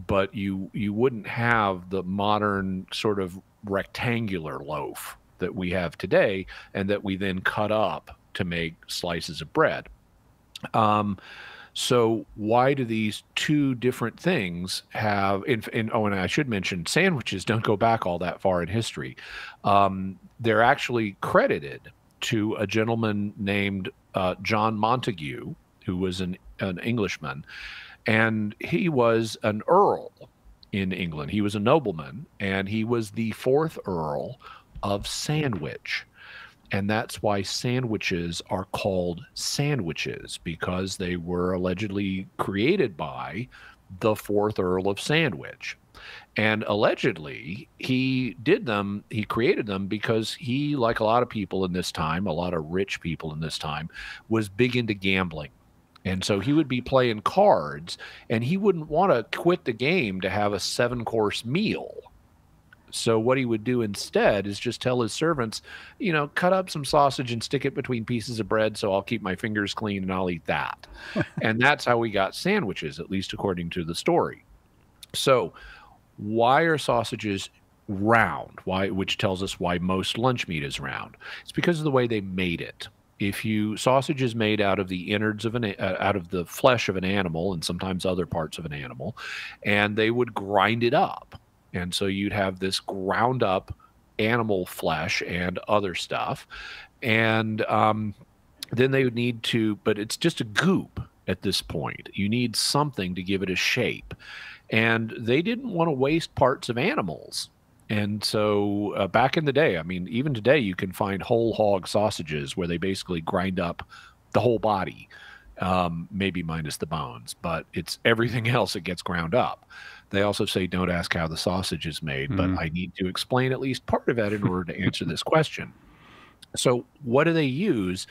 but you wouldn't have the modern sort of rectangular loaf that we have today and that we then cut up to make slices of bread. So why do these two different things have, and I should mention, sandwiches don't go back all that far in history. They're actually credited to a gentleman named John Montague, who was an Englishman, and he was an earl in England. He was a nobleman, and he was the 4th Earl of Sandwich. And that's why sandwiches are called sandwiches, because they were allegedly created by the 4th Earl of Sandwich. And allegedly, he created them because he, like a lot of people in this time, a lot of rich people in this time, was big into gambling. And so he would be playing cards, and he wouldn't want to quit the game to have a 7-course meal. So what he would do instead is just tell his servants, cut up some sausage and stick it between pieces of bread so I'll keep my fingers clean and I'll eat that. And that's how we got sandwiches, at least according to the story. So why are sausages round? Which tells us why most lunch meat is round. It's because of the way they made it. Sausage is made out of the innards of out of the flesh of an animal, and sometimes other parts of an animal, and they would grind it up. And so you'd have this ground up animal flesh and other stuff. And then they would need to, but it's just a goop at this point. You need something to give it a shape. And they didn't want to waste parts of animals. And so back in the day, even today, you can find whole hog sausages where they basically grind up the whole body, maybe minus the bones, but it's everything else that gets ground up. They also say, don't ask how the sausage is made, but I need to explain at least part of that in order to answer this question. So what do they use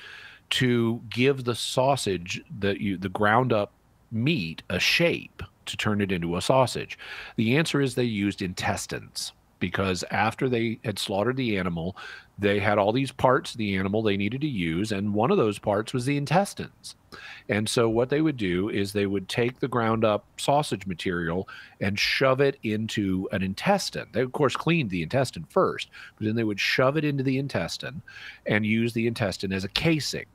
to give the sausage, the ground up meat, a shape to turn it into a sausage? The answer is they used intestines, because after they had slaughtered the animal, they had all these parts of the animal they needed to use, and one of those parts was the intestines. And so what they would do is they would take the ground up sausage material and shove it into an intestine. They, of course, cleaned the intestine first, but then they would shove it into the intestine and use the intestine as a casing.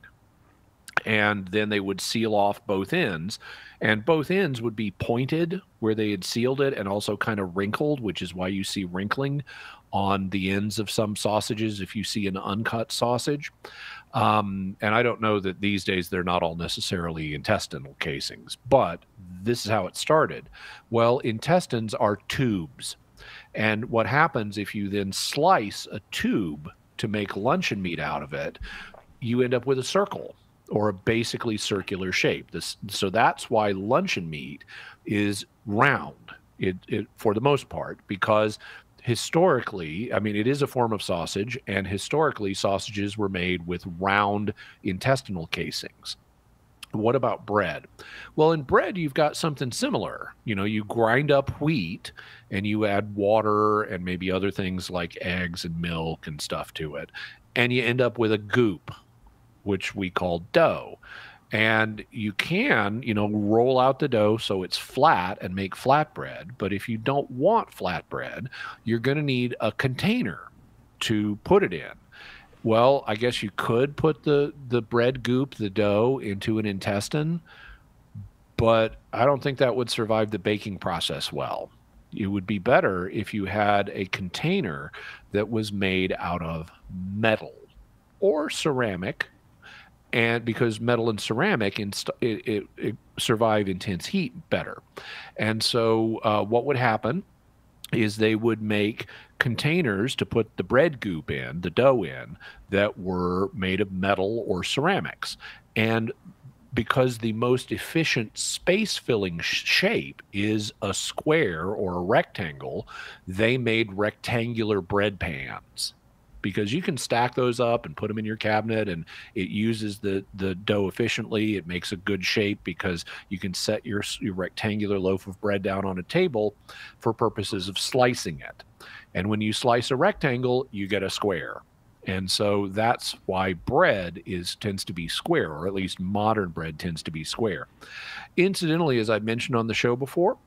And then they would seal off both ends, and both ends would be pointed where they had sealed it and also kind of wrinkled, which is why you see wrinkling on the ends of some sausages if you see an uncut sausage. And I don't know that these days they're not all necessarily intestinal casings, but this is how it started. Well, intestines are tubes. And what happens if you then slice a tube to make luncheon meat out of it, you end up with a circle, or a basically circular shape. So that's why luncheon meat is round, for the most part, because historically, it is a form of sausage, and historically sausages were made with round intestinal casings. What about bread? Well, in bread, you've got something similar. You grind up wheat and you add water and maybe other things like eggs and milk and stuff to it, and you end up with a goop, which we call dough. And you can, roll out the dough so it's flat and make flatbread. But if you don't want flatbread, you're going to need a container to put it in. Well, I guess you could put the bread goop, the dough, into an intestine, but I don't think that would survive the baking process well. It would be better if you had a container that was made out of metal or ceramic, and because metal and ceramic it survive intense heat better. And so what would happen is they would make containers to put the bread goop in, the dough in, that were made of metal or ceramics. And because the most efficient space-filling shape is a square or a rectangle, they made rectangular bread pans, because you can stack those up and put them in your cabinet, and it uses the dough efficiently. It makes a good shape because you can set your rectangular loaf of bread down on a table for purposes of slicing it. And when you slice a rectangle, you get a square. And so that's why bread tends to be square, or at least modern bread tends to be square. Incidentally, as I mentioned on the show before,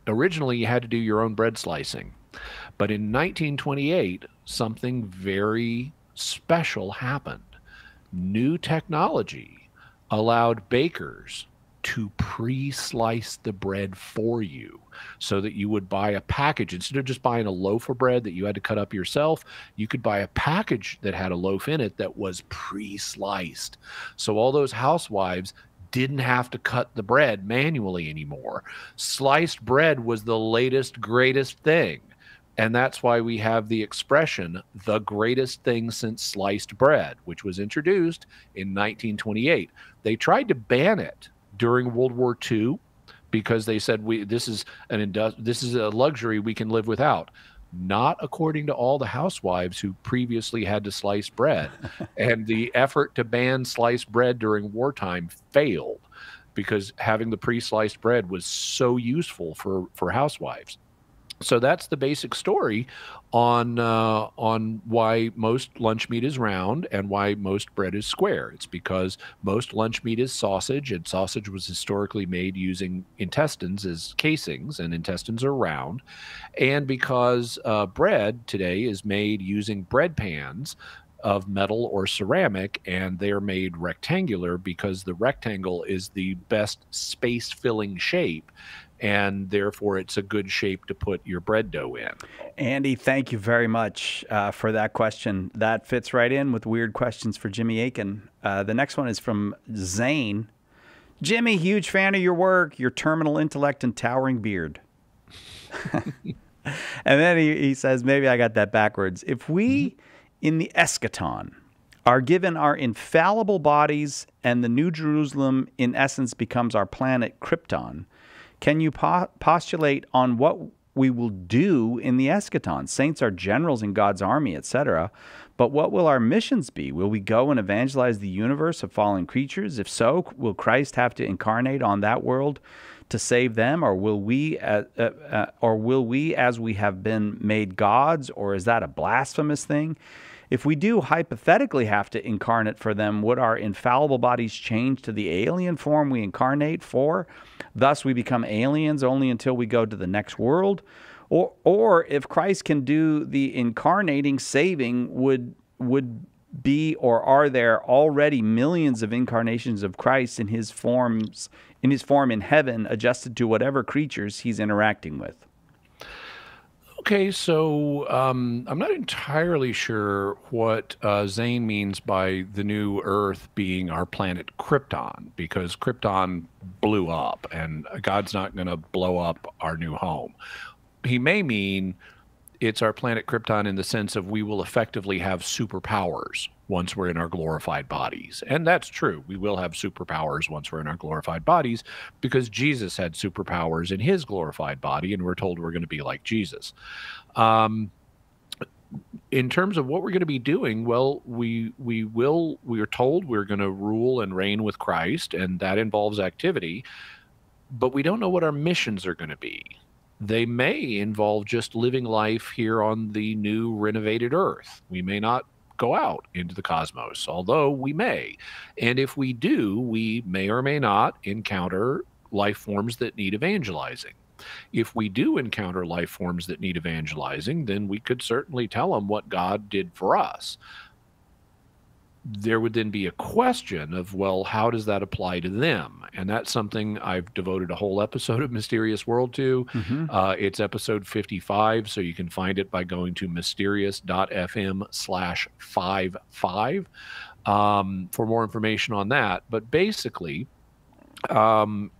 originally you had to do your own bread slicing. But in 1928, something very special happened. New technology allowed bakers to pre-slice the bread for you so that you would buy a package. Instead of just buying a loaf of bread that you had to cut up yourself, you could buy a package that had a loaf in it that was pre-sliced. So all those housewives didn't have to cut the bread manually anymore. Sliced bread was the latest, greatest thing. And that's why we have the expression, the greatest thing since sliced bread, which was introduced in 1928. They tried to ban it during World War II because they said this is a luxury we can live without. Not according to all the housewives who previously had to slice bread. And the effort to ban sliced bread during wartime failed because having the pre-sliced bread was so useful for housewives. So that's the basic story on why most lunch meat is round and why most bread is square. It's because most lunch meat is sausage, and sausage was historically made using intestines as casings, and intestines are round. And because bread today is made using bread pans of metal or ceramic, and they're made rectangular because the rectangle is the best space-filling shape, and therefore it's a good shape to put your bread dough in. Andy, thank you very much for that question. That fits right in with weird questions for Jimmy Akin. The next one is from Zane. Jimmy, huge fan of your work, your terminal intellect and towering beard. And then he says, maybe I got that backwards. If we, in the eschaton, are given our infallible bodies and the New Jerusalem, in essence, becomes our planet Krypton, can you postulate on what we will do in the eschaton? Saints are generals in God's army, etc. But what will our missions be? Will we go and evangelize the universe of fallen creatures? If so, will Christ have to incarnate on that world to save them, or will we, as we have been made gods, or is that a blasphemous thing? If we do hypothetically have to incarnate for them, would our infallible bodies change to the alien form we incarnate for? Thus we become aliens only until we go to the next world? Or if Christ can do the incarnating saving, would be, or are there already millions of incarnations of Christ in his form in heaven, adjusted to whatever creatures he's interacting with? Okay, so I'm not entirely sure what Zane means by the new Earth being our planet Krypton, because Krypton blew up, and God's not going to blow up our new home. He may mean it's our planet Krypton in the sense of we will effectively have superpowers once we're in our glorified bodies. And that's true. We will have superpowers once we're in our glorified bodies, because Jesus had superpowers in his glorified body, and we're told we're going to be like Jesus. In terms of what we're going to be doing, well, we are told we're going to rule and reign with Christ, and that involves activity, but we don't know what our missions are going to be. They may involve just living life here on the new renovated Earth. We may not go out into the cosmos, although we may. And if we do, we may or may not encounter life forms that need evangelizing. If we do encounter life forms that need evangelizing, then we could certainly tell them what God did for us. There would then be a question of, well, how does that apply to them? And that's something I've devoted a whole episode of Mysterious World to. It's episode 55, so you can find it by going to mysterious.fm/55 for more information on that. But basically,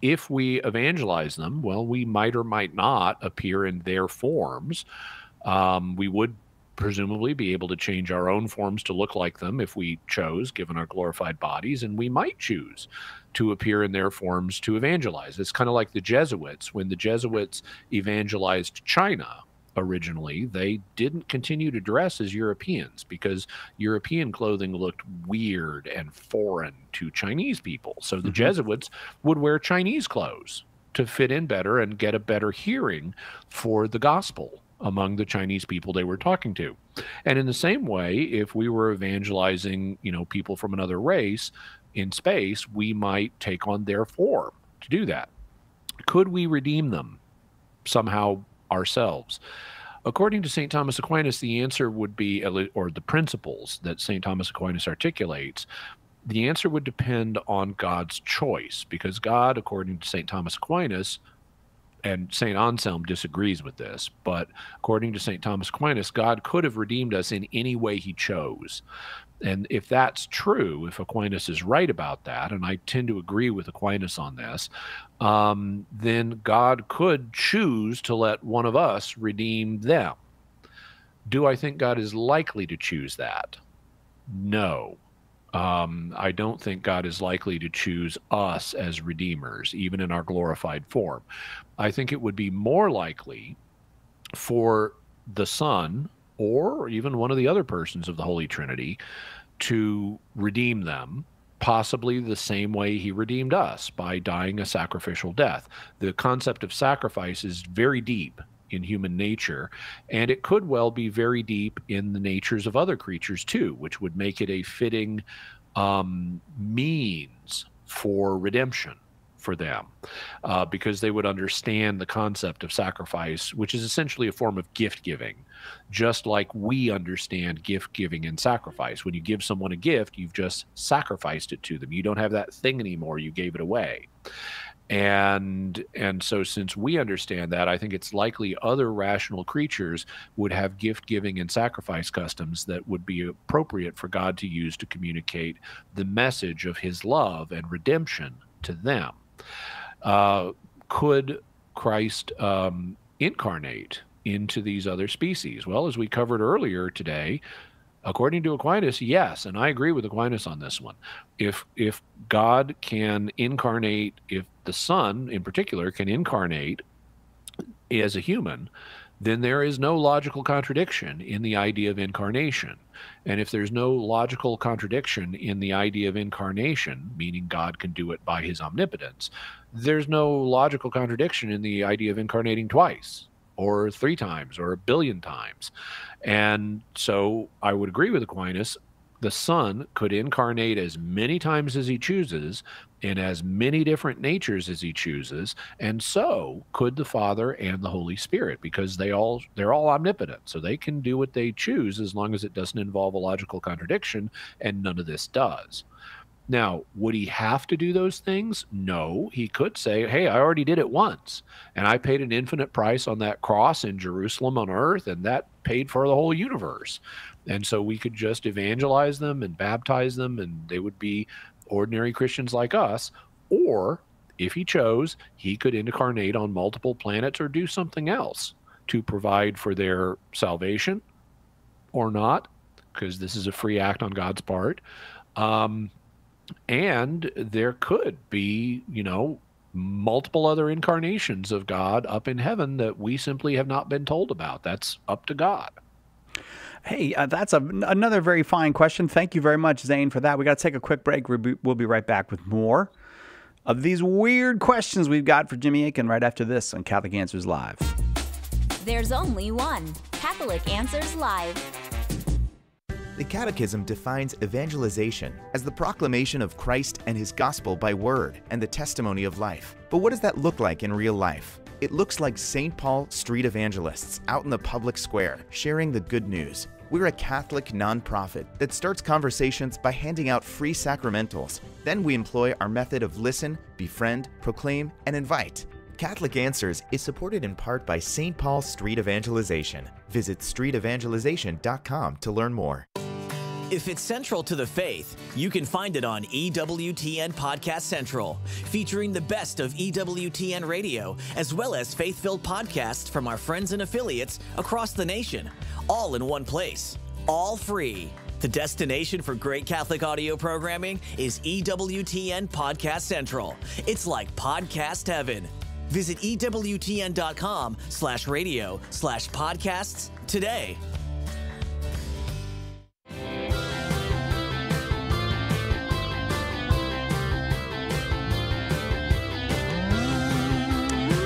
if we evangelize them, well, we might or might not appear in their forms. We would presumably be able to change our own forms to look like them if we chose, given our glorified bodies, and we might choose to appear in their forms to evangelize. It's kind of like the Jesuits. When the Jesuits evangelized China originally, they didn't continue to dress as Europeans because European clothing looked weird and foreign to Chinese people. So the Jesuits would wear Chinese clothes to fit in better and get a better hearing for the gospel among the Chinese people they were talking to. And in the same way, if we were evangelizing, people from another race in space, we might take on their form to do that. Could we redeem them somehow ourselves? According to St. Thomas Aquinas, the answer would be, or the principles that St. Thomas Aquinas articulates, The answer would depend on God's choice, because God, according to St. Thomas Aquinas, and St. Anselm disagrees with this, but according to St. Thomas Aquinas, God could have redeemed us in any way he chose. And if that's true, if Aquinas is right about that, and I tend to agree with Aquinas on this, then God could choose to let one of us redeem them. Do I think God is likely to choose that? No. I don't think God is likely to choose us as redeemers, even in our glorified form. I think it would be more likely for the Son, or even one of the other persons of the Holy Trinity, to redeem them, possibly the same way he redeemed us, by dying a sacrificial death. The concept of sacrifice is very deep in human nature, and it could well be very deep in the natures of other creatures too, which would make it a fitting means for redemption for them, because they would understand the concept of sacrifice, which is essentially a form of gift giving, just like we understand gift giving and sacrifice. When you give someone a gift, you've just sacrificed it to them. You don't have that thing anymore. You gave it away. And so since we understand that, I think it's likely other rational creatures would have gift-giving and sacrifice customs that would be appropriate for God to use to communicate the message of his love and redemption to them. Could Christ incarnate into these other species? Well, as we covered earlier today, according to Aquinas, yes, and I agree with Aquinas on this one. If God can incarnate, if the Son in particular can incarnate as a human, then there is no logical contradiction in the idea of incarnation. And if there's no logical contradiction in the idea of incarnation, meaning God can do it by his omnipotence, there's no logical contradiction in the idea of incarnating twice, or 3 times, or 1 billion times. And so I would agree with Aquinas. The Son could incarnate as many times as he chooses, in as many different natures as he chooses, and so could the Father and the Holy Spirit, because they're all omnipotent, so they can do what they choose as long as it doesn't involve a logical contradiction, and none of this does. Now, would he have to do those things? No. He could say, hey, I already did it once, and I paid an infinite price on that cross in Jerusalem on earth, and that paid for the whole universe. And so we could just evangelize them and baptize them, and they would be ordinary Christians like us. Or, if he chose, he could incarnate on multiple planets or do something else to provide for their salvation, or not, because this is a free act on God's part. And there could be, multiple other incarnations of God up in heaven that we simply have not been told about. That's up to God. Hey, that's another very fine question. Thank you very much, Zane, for that. We got to take a quick break. We'll be right back with more of these weird questions we've got for Jimmy Akin right after this on Catholic Answers Live. There's only one Catholic Answers Live. The Catechism defines evangelization as the proclamation of Christ and his gospel by word and the testimony of life. But what does that look like in real life? It looks like St. Paul street evangelists out in the public square sharing the good news. We're a Catholic nonprofit that starts conversations by handing out free sacramentals. Then we employ our method of listen, befriend, proclaim, and invite. Catholic Answers is supported in part by St. Paul Street Evangelization. Visit streetevangelization.com to learn more. If it's central to the faith, you can find it on EWTN Podcast Central, featuring the best of EWTN Radio, as well as faith-filled podcasts from our friends and affiliates across the nation, all in one place, all free. The destination for great Catholic audio programming is EWTN Podcast Central. It's like podcast heaven. Visit EWTN.com/radio/podcasts today.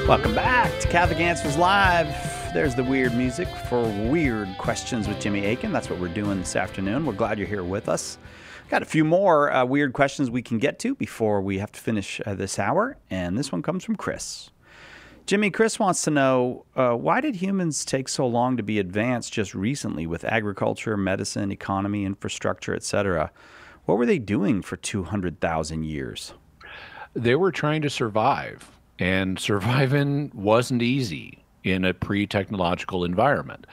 Welcome back to Catholic Answers Live. There's the weird music for Weird Questions with Jimmy Akin. That's what we're doing this afternoon. We're glad you're here with us. Got a few more weird questions we can get to before we have to finish this hour, and this one comes from Chris. Jimmy, Chris wants to know, why did humans take so long to be advanced just recently with agriculture, medicine, economy, infrastructure, etc.? What were they doing for 200,000 years? They were trying to survive, and surviving wasn't easy in a pre-technological environment.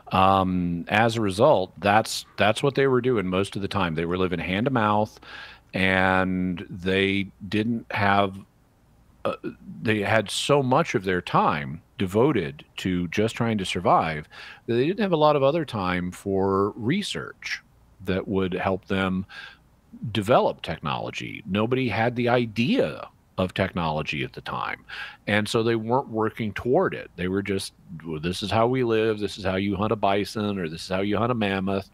As a result, that's what they were doing most of the time. They were living hand to mouth, and they didn't have they had so much of their time devoted to just trying to survive that they didn't have a lot of other time for research that would help them develop technology. Nobody had the idea of technology at the time. And so they weren't working toward it. They were just, well, this is how we live. This is how you hunt a bison, or this is how you hunt a mammoth.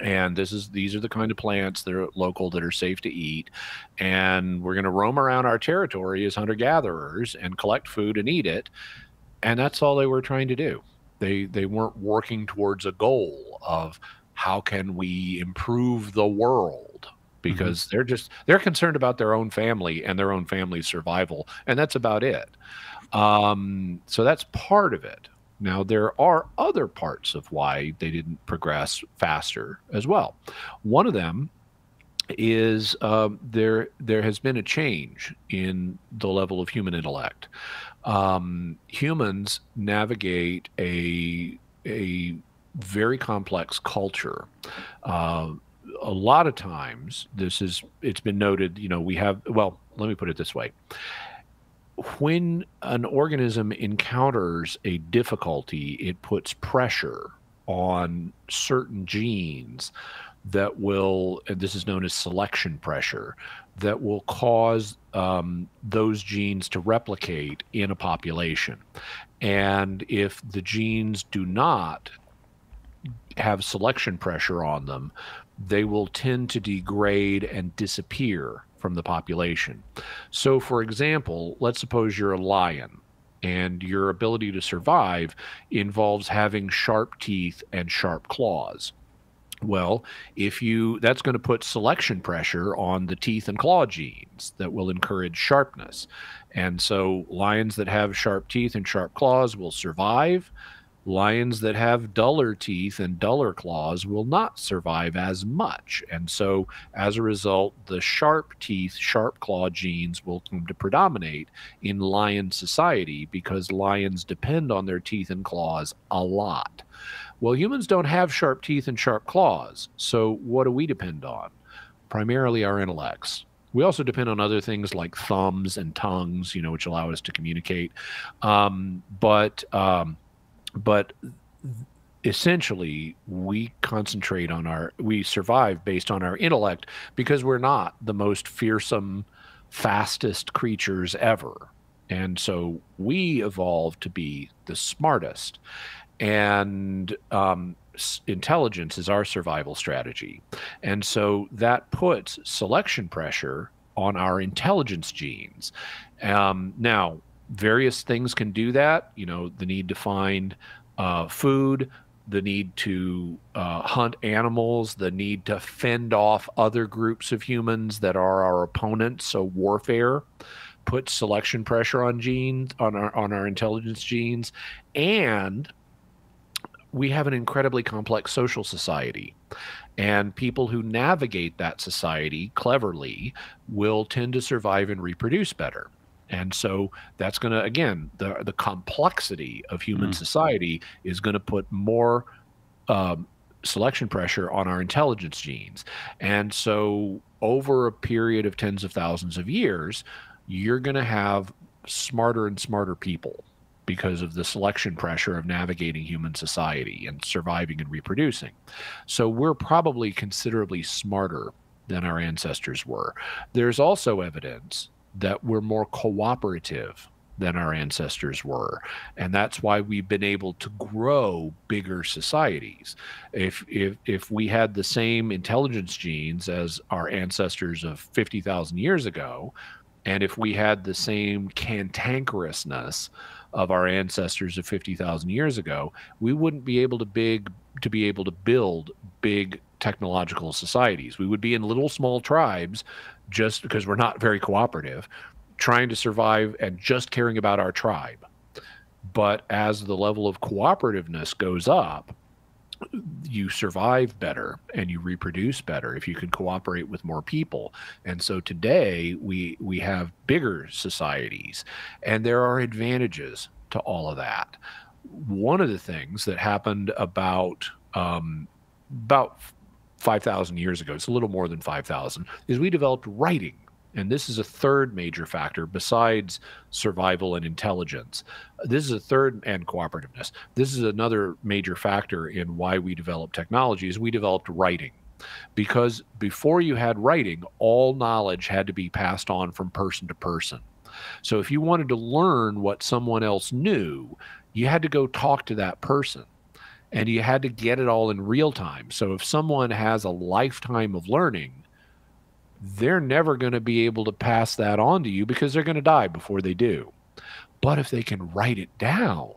And these are the kind of plants that are local, that are safe to eat. And we're going to roam around our territory as hunter-gatherers and collect food and eat it. And that's all they were trying to do. They weren't working towards a goal of how can we improve the world, because they're concerned about their own family and their own family's survival. And that's about it. So that's part of it. Now, there are other parts of why they didn't progress faster as well. One of them is there has been a change in the level of human intellect. Humans navigate a very complex culture. A lot of times, it's been noted, well, let me put it this way. When an organism encounters a difficulty, it puts pressure on certain genes that will, and this is known as selection pressure, that will cause those genes to replicate in a population. And if the genes do not have selection pressure on them, they will tend to degrade and disappear from the population. So, for example, let's suppose you're a lion, and your ability to survive involves having sharp teeth and sharp claws. Well, that's going to put selection pressure on the teeth and claw genes that will encourage sharpness. And so lions that have sharp teeth and sharp claws will survive. Lions that have duller teeth and duller claws will not survive as much. And so, as a result, the sharp teeth, sharp claw genes will come to predominate in lion society, because lions depend on their teeth and claws a lot. Well, humans don't have sharp teeth and sharp claws. So what do we depend on? Primarily our intellects. We also depend on other things like thumbs and tongues, which allow us to communicate. But essentially, we survive based on our intellect, because we're not the most fearsome, fastest creatures ever. And so we evolved to be the smartest. And intelligence is our survival strategy. And so that puts selection pressure on our intelligence genes. Now, various things can do that. The need to find food, the need to hunt animals, the need to fend off other groups of humans that are our opponents. So warfare puts selection pressure on genes, on our intelligence genes. And we have an incredibly complex social society. And people who navigate that society cleverly will tend to survive and reproduce better. And so that's going to, again, the complexity of human society is going to put more selection pressure on our intelligence genes. And so over a period of tens of thousands of years, you're going to have smarter and smarter people, because of the selection pressure of navigating human society and surviving and reproducing. So we're probably considerably smarter than our ancestors were. There's also evidence that we're more cooperative than our ancestors were. And that's why we've been able to grow bigger societies. If we had the same intelligence genes as our ancestors of 50,000 years ago, and if we had the same cantankerousness of our ancestors of 50,000 years ago, we wouldn't be able to build big technological societies. We would be in little small tribes, just because we're not very cooperative, trying to survive and just caring about our tribe. But as the level of cooperativeness goes up, you survive better and you reproduce better if you can cooperate with more people. And so today we have bigger societies, and there are advantages to all of that. One of the things that happened about 5,000 years ago, it's a little more than 5,000, is we developed writing. And this is a third major factor besides survival and intelligence. This is a third, and cooperativeness. This is another major factor in why we developed technology, is we developed writing. Because before you had writing, all knowledge had to be passed on from person to person. So if you wanted to learn what someone else knew, you had to go talk to that person. And you had to get it all in real time. So if someone has a lifetime of learning, they're never going to be able to pass that on to you because they're going to die before they do. But if they can write it down,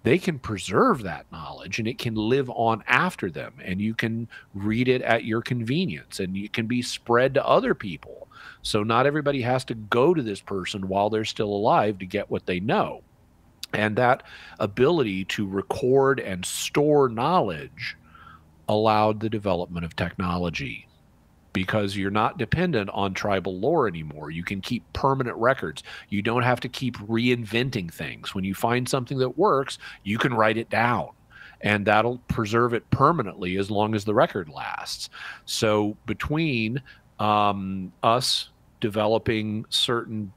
they can preserve that knowledge and it can live on after them, and you can read it at your convenience, and it can be spread to other people. So not everybody has to go to this person while they're still alive to get what they know. And that ability to record and store knowledge allowed the development of technology, because you're not dependent on tribal lore anymore. You can keep permanent records. You don't have to keep reinventing things. When you find something that works, you can write it down, and that'll preserve it permanently as long as the record lasts. So between us developing certain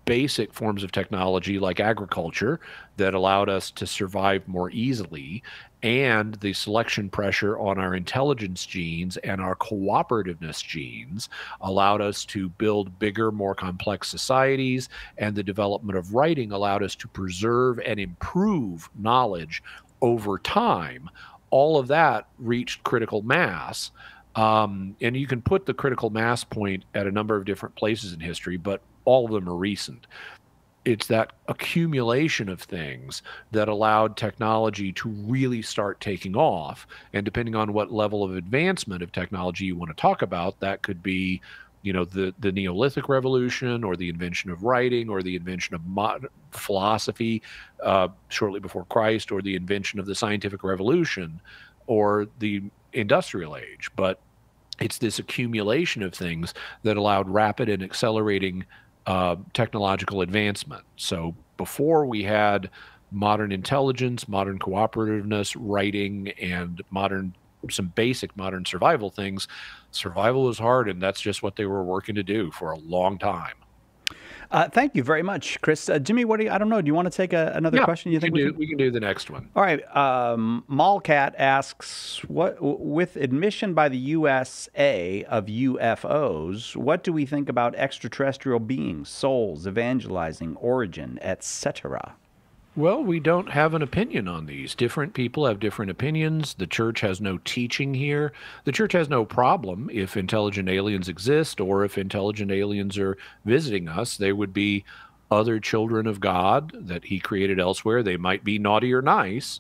basic forms of technology like agriculture that allowed us to survive more easily, and the selection pressure on our intelligence genes and our cooperativeness genes allowed us to build bigger, more complex societies, and the development of writing allowed us to preserve and improve knowledge over time. All of that reached critical mass. And you can put the critical mass point at a number of different places in history, but all of them are recent. It's that accumulation of things that allowed technology to really start taking off. And depending on what level of advancement of technology you want to talk about, that could be, you know, the Neolithic Revolution, or the invention of writing, or the invention of modern philosophy shortly before Christ, or the invention of the scientific revolution, or the industrial age. But it's this accumulation of things that allowed rapid and accelerating technological advancement. So before we had modern intelligence, modern cooperativeness, writing, and some basic modern survival things, survival was hard, and that's just what they were working to do for a long time. Thank you very much, Chris. Jimmy, I don't know. Do you want to take another question? You think we can do the next one? All right. Mallcat asks, with admission by the USA of UFOs, what do we think about extraterrestrial beings, souls, evangelizing, origin, etc.? Well, we don't have an opinion on these. Different people have different opinions. The church has no teaching here. The church has no problem if intelligent aliens exist, or if intelligent aliens are visiting us. They would be other children of God that he created elsewhere. They might be naughty or nice,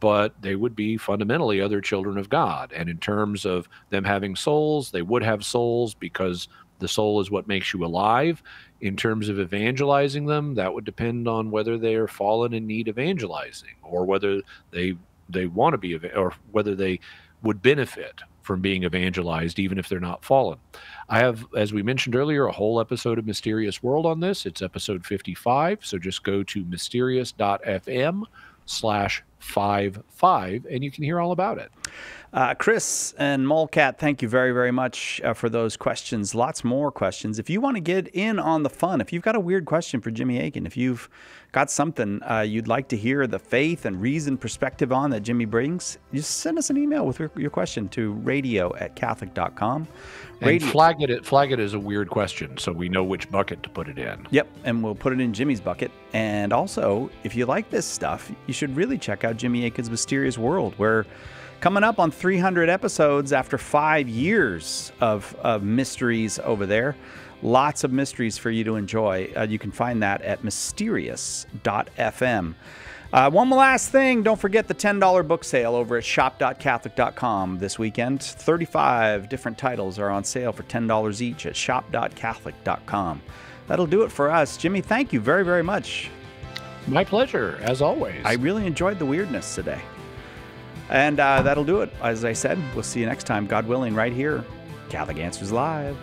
but they would be fundamentally other children of God. And in terms of them having souls, they would have souls because the soul is what makes you alive. In terms of evangelizing them, that would depend on whether they are fallen and need evangelizing, or whether they want to be, or whether they would benefit from being evangelized, even if they're not fallen. I have, as we mentioned earlier, a whole episode of Mysterious World on this. It's episode 55. So just go to mysterious.fm/55, and you can hear all about it. Chris and Molecat, thank you very, very much for those questions. Lots more questions. If you want to get in on the fun, if you've got a weird question for Jimmy Akin, if you've got something you'd like to hear the faith and reason perspective on that Jimmy brings, just send us an email with your question to radio@catholic.com. And flag it as a weird question so we know which bucket to put it in. Yep, and we'll put it in Jimmy's bucket. And also, if you like this stuff, you should really check out Jimmy Akin's Mysterious World. We're coming up on 300 episodes after 5 years of mysteries over there. Lots of mysteries for you to enjoy. You can find that at mysterious.fm. One last thing, don't forget the $10 book sale over at shop.catholic.com this weekend. 35 different titles are on sale for $10 each at shop.catholic.com. That'll do it for us. Jimmy, thank you very, very much. My pleasure, as always. I really enjoyed the weirdness today. And that'll do it. As I said, we'll see you next time, God willing, right here, Catholic Answers Live.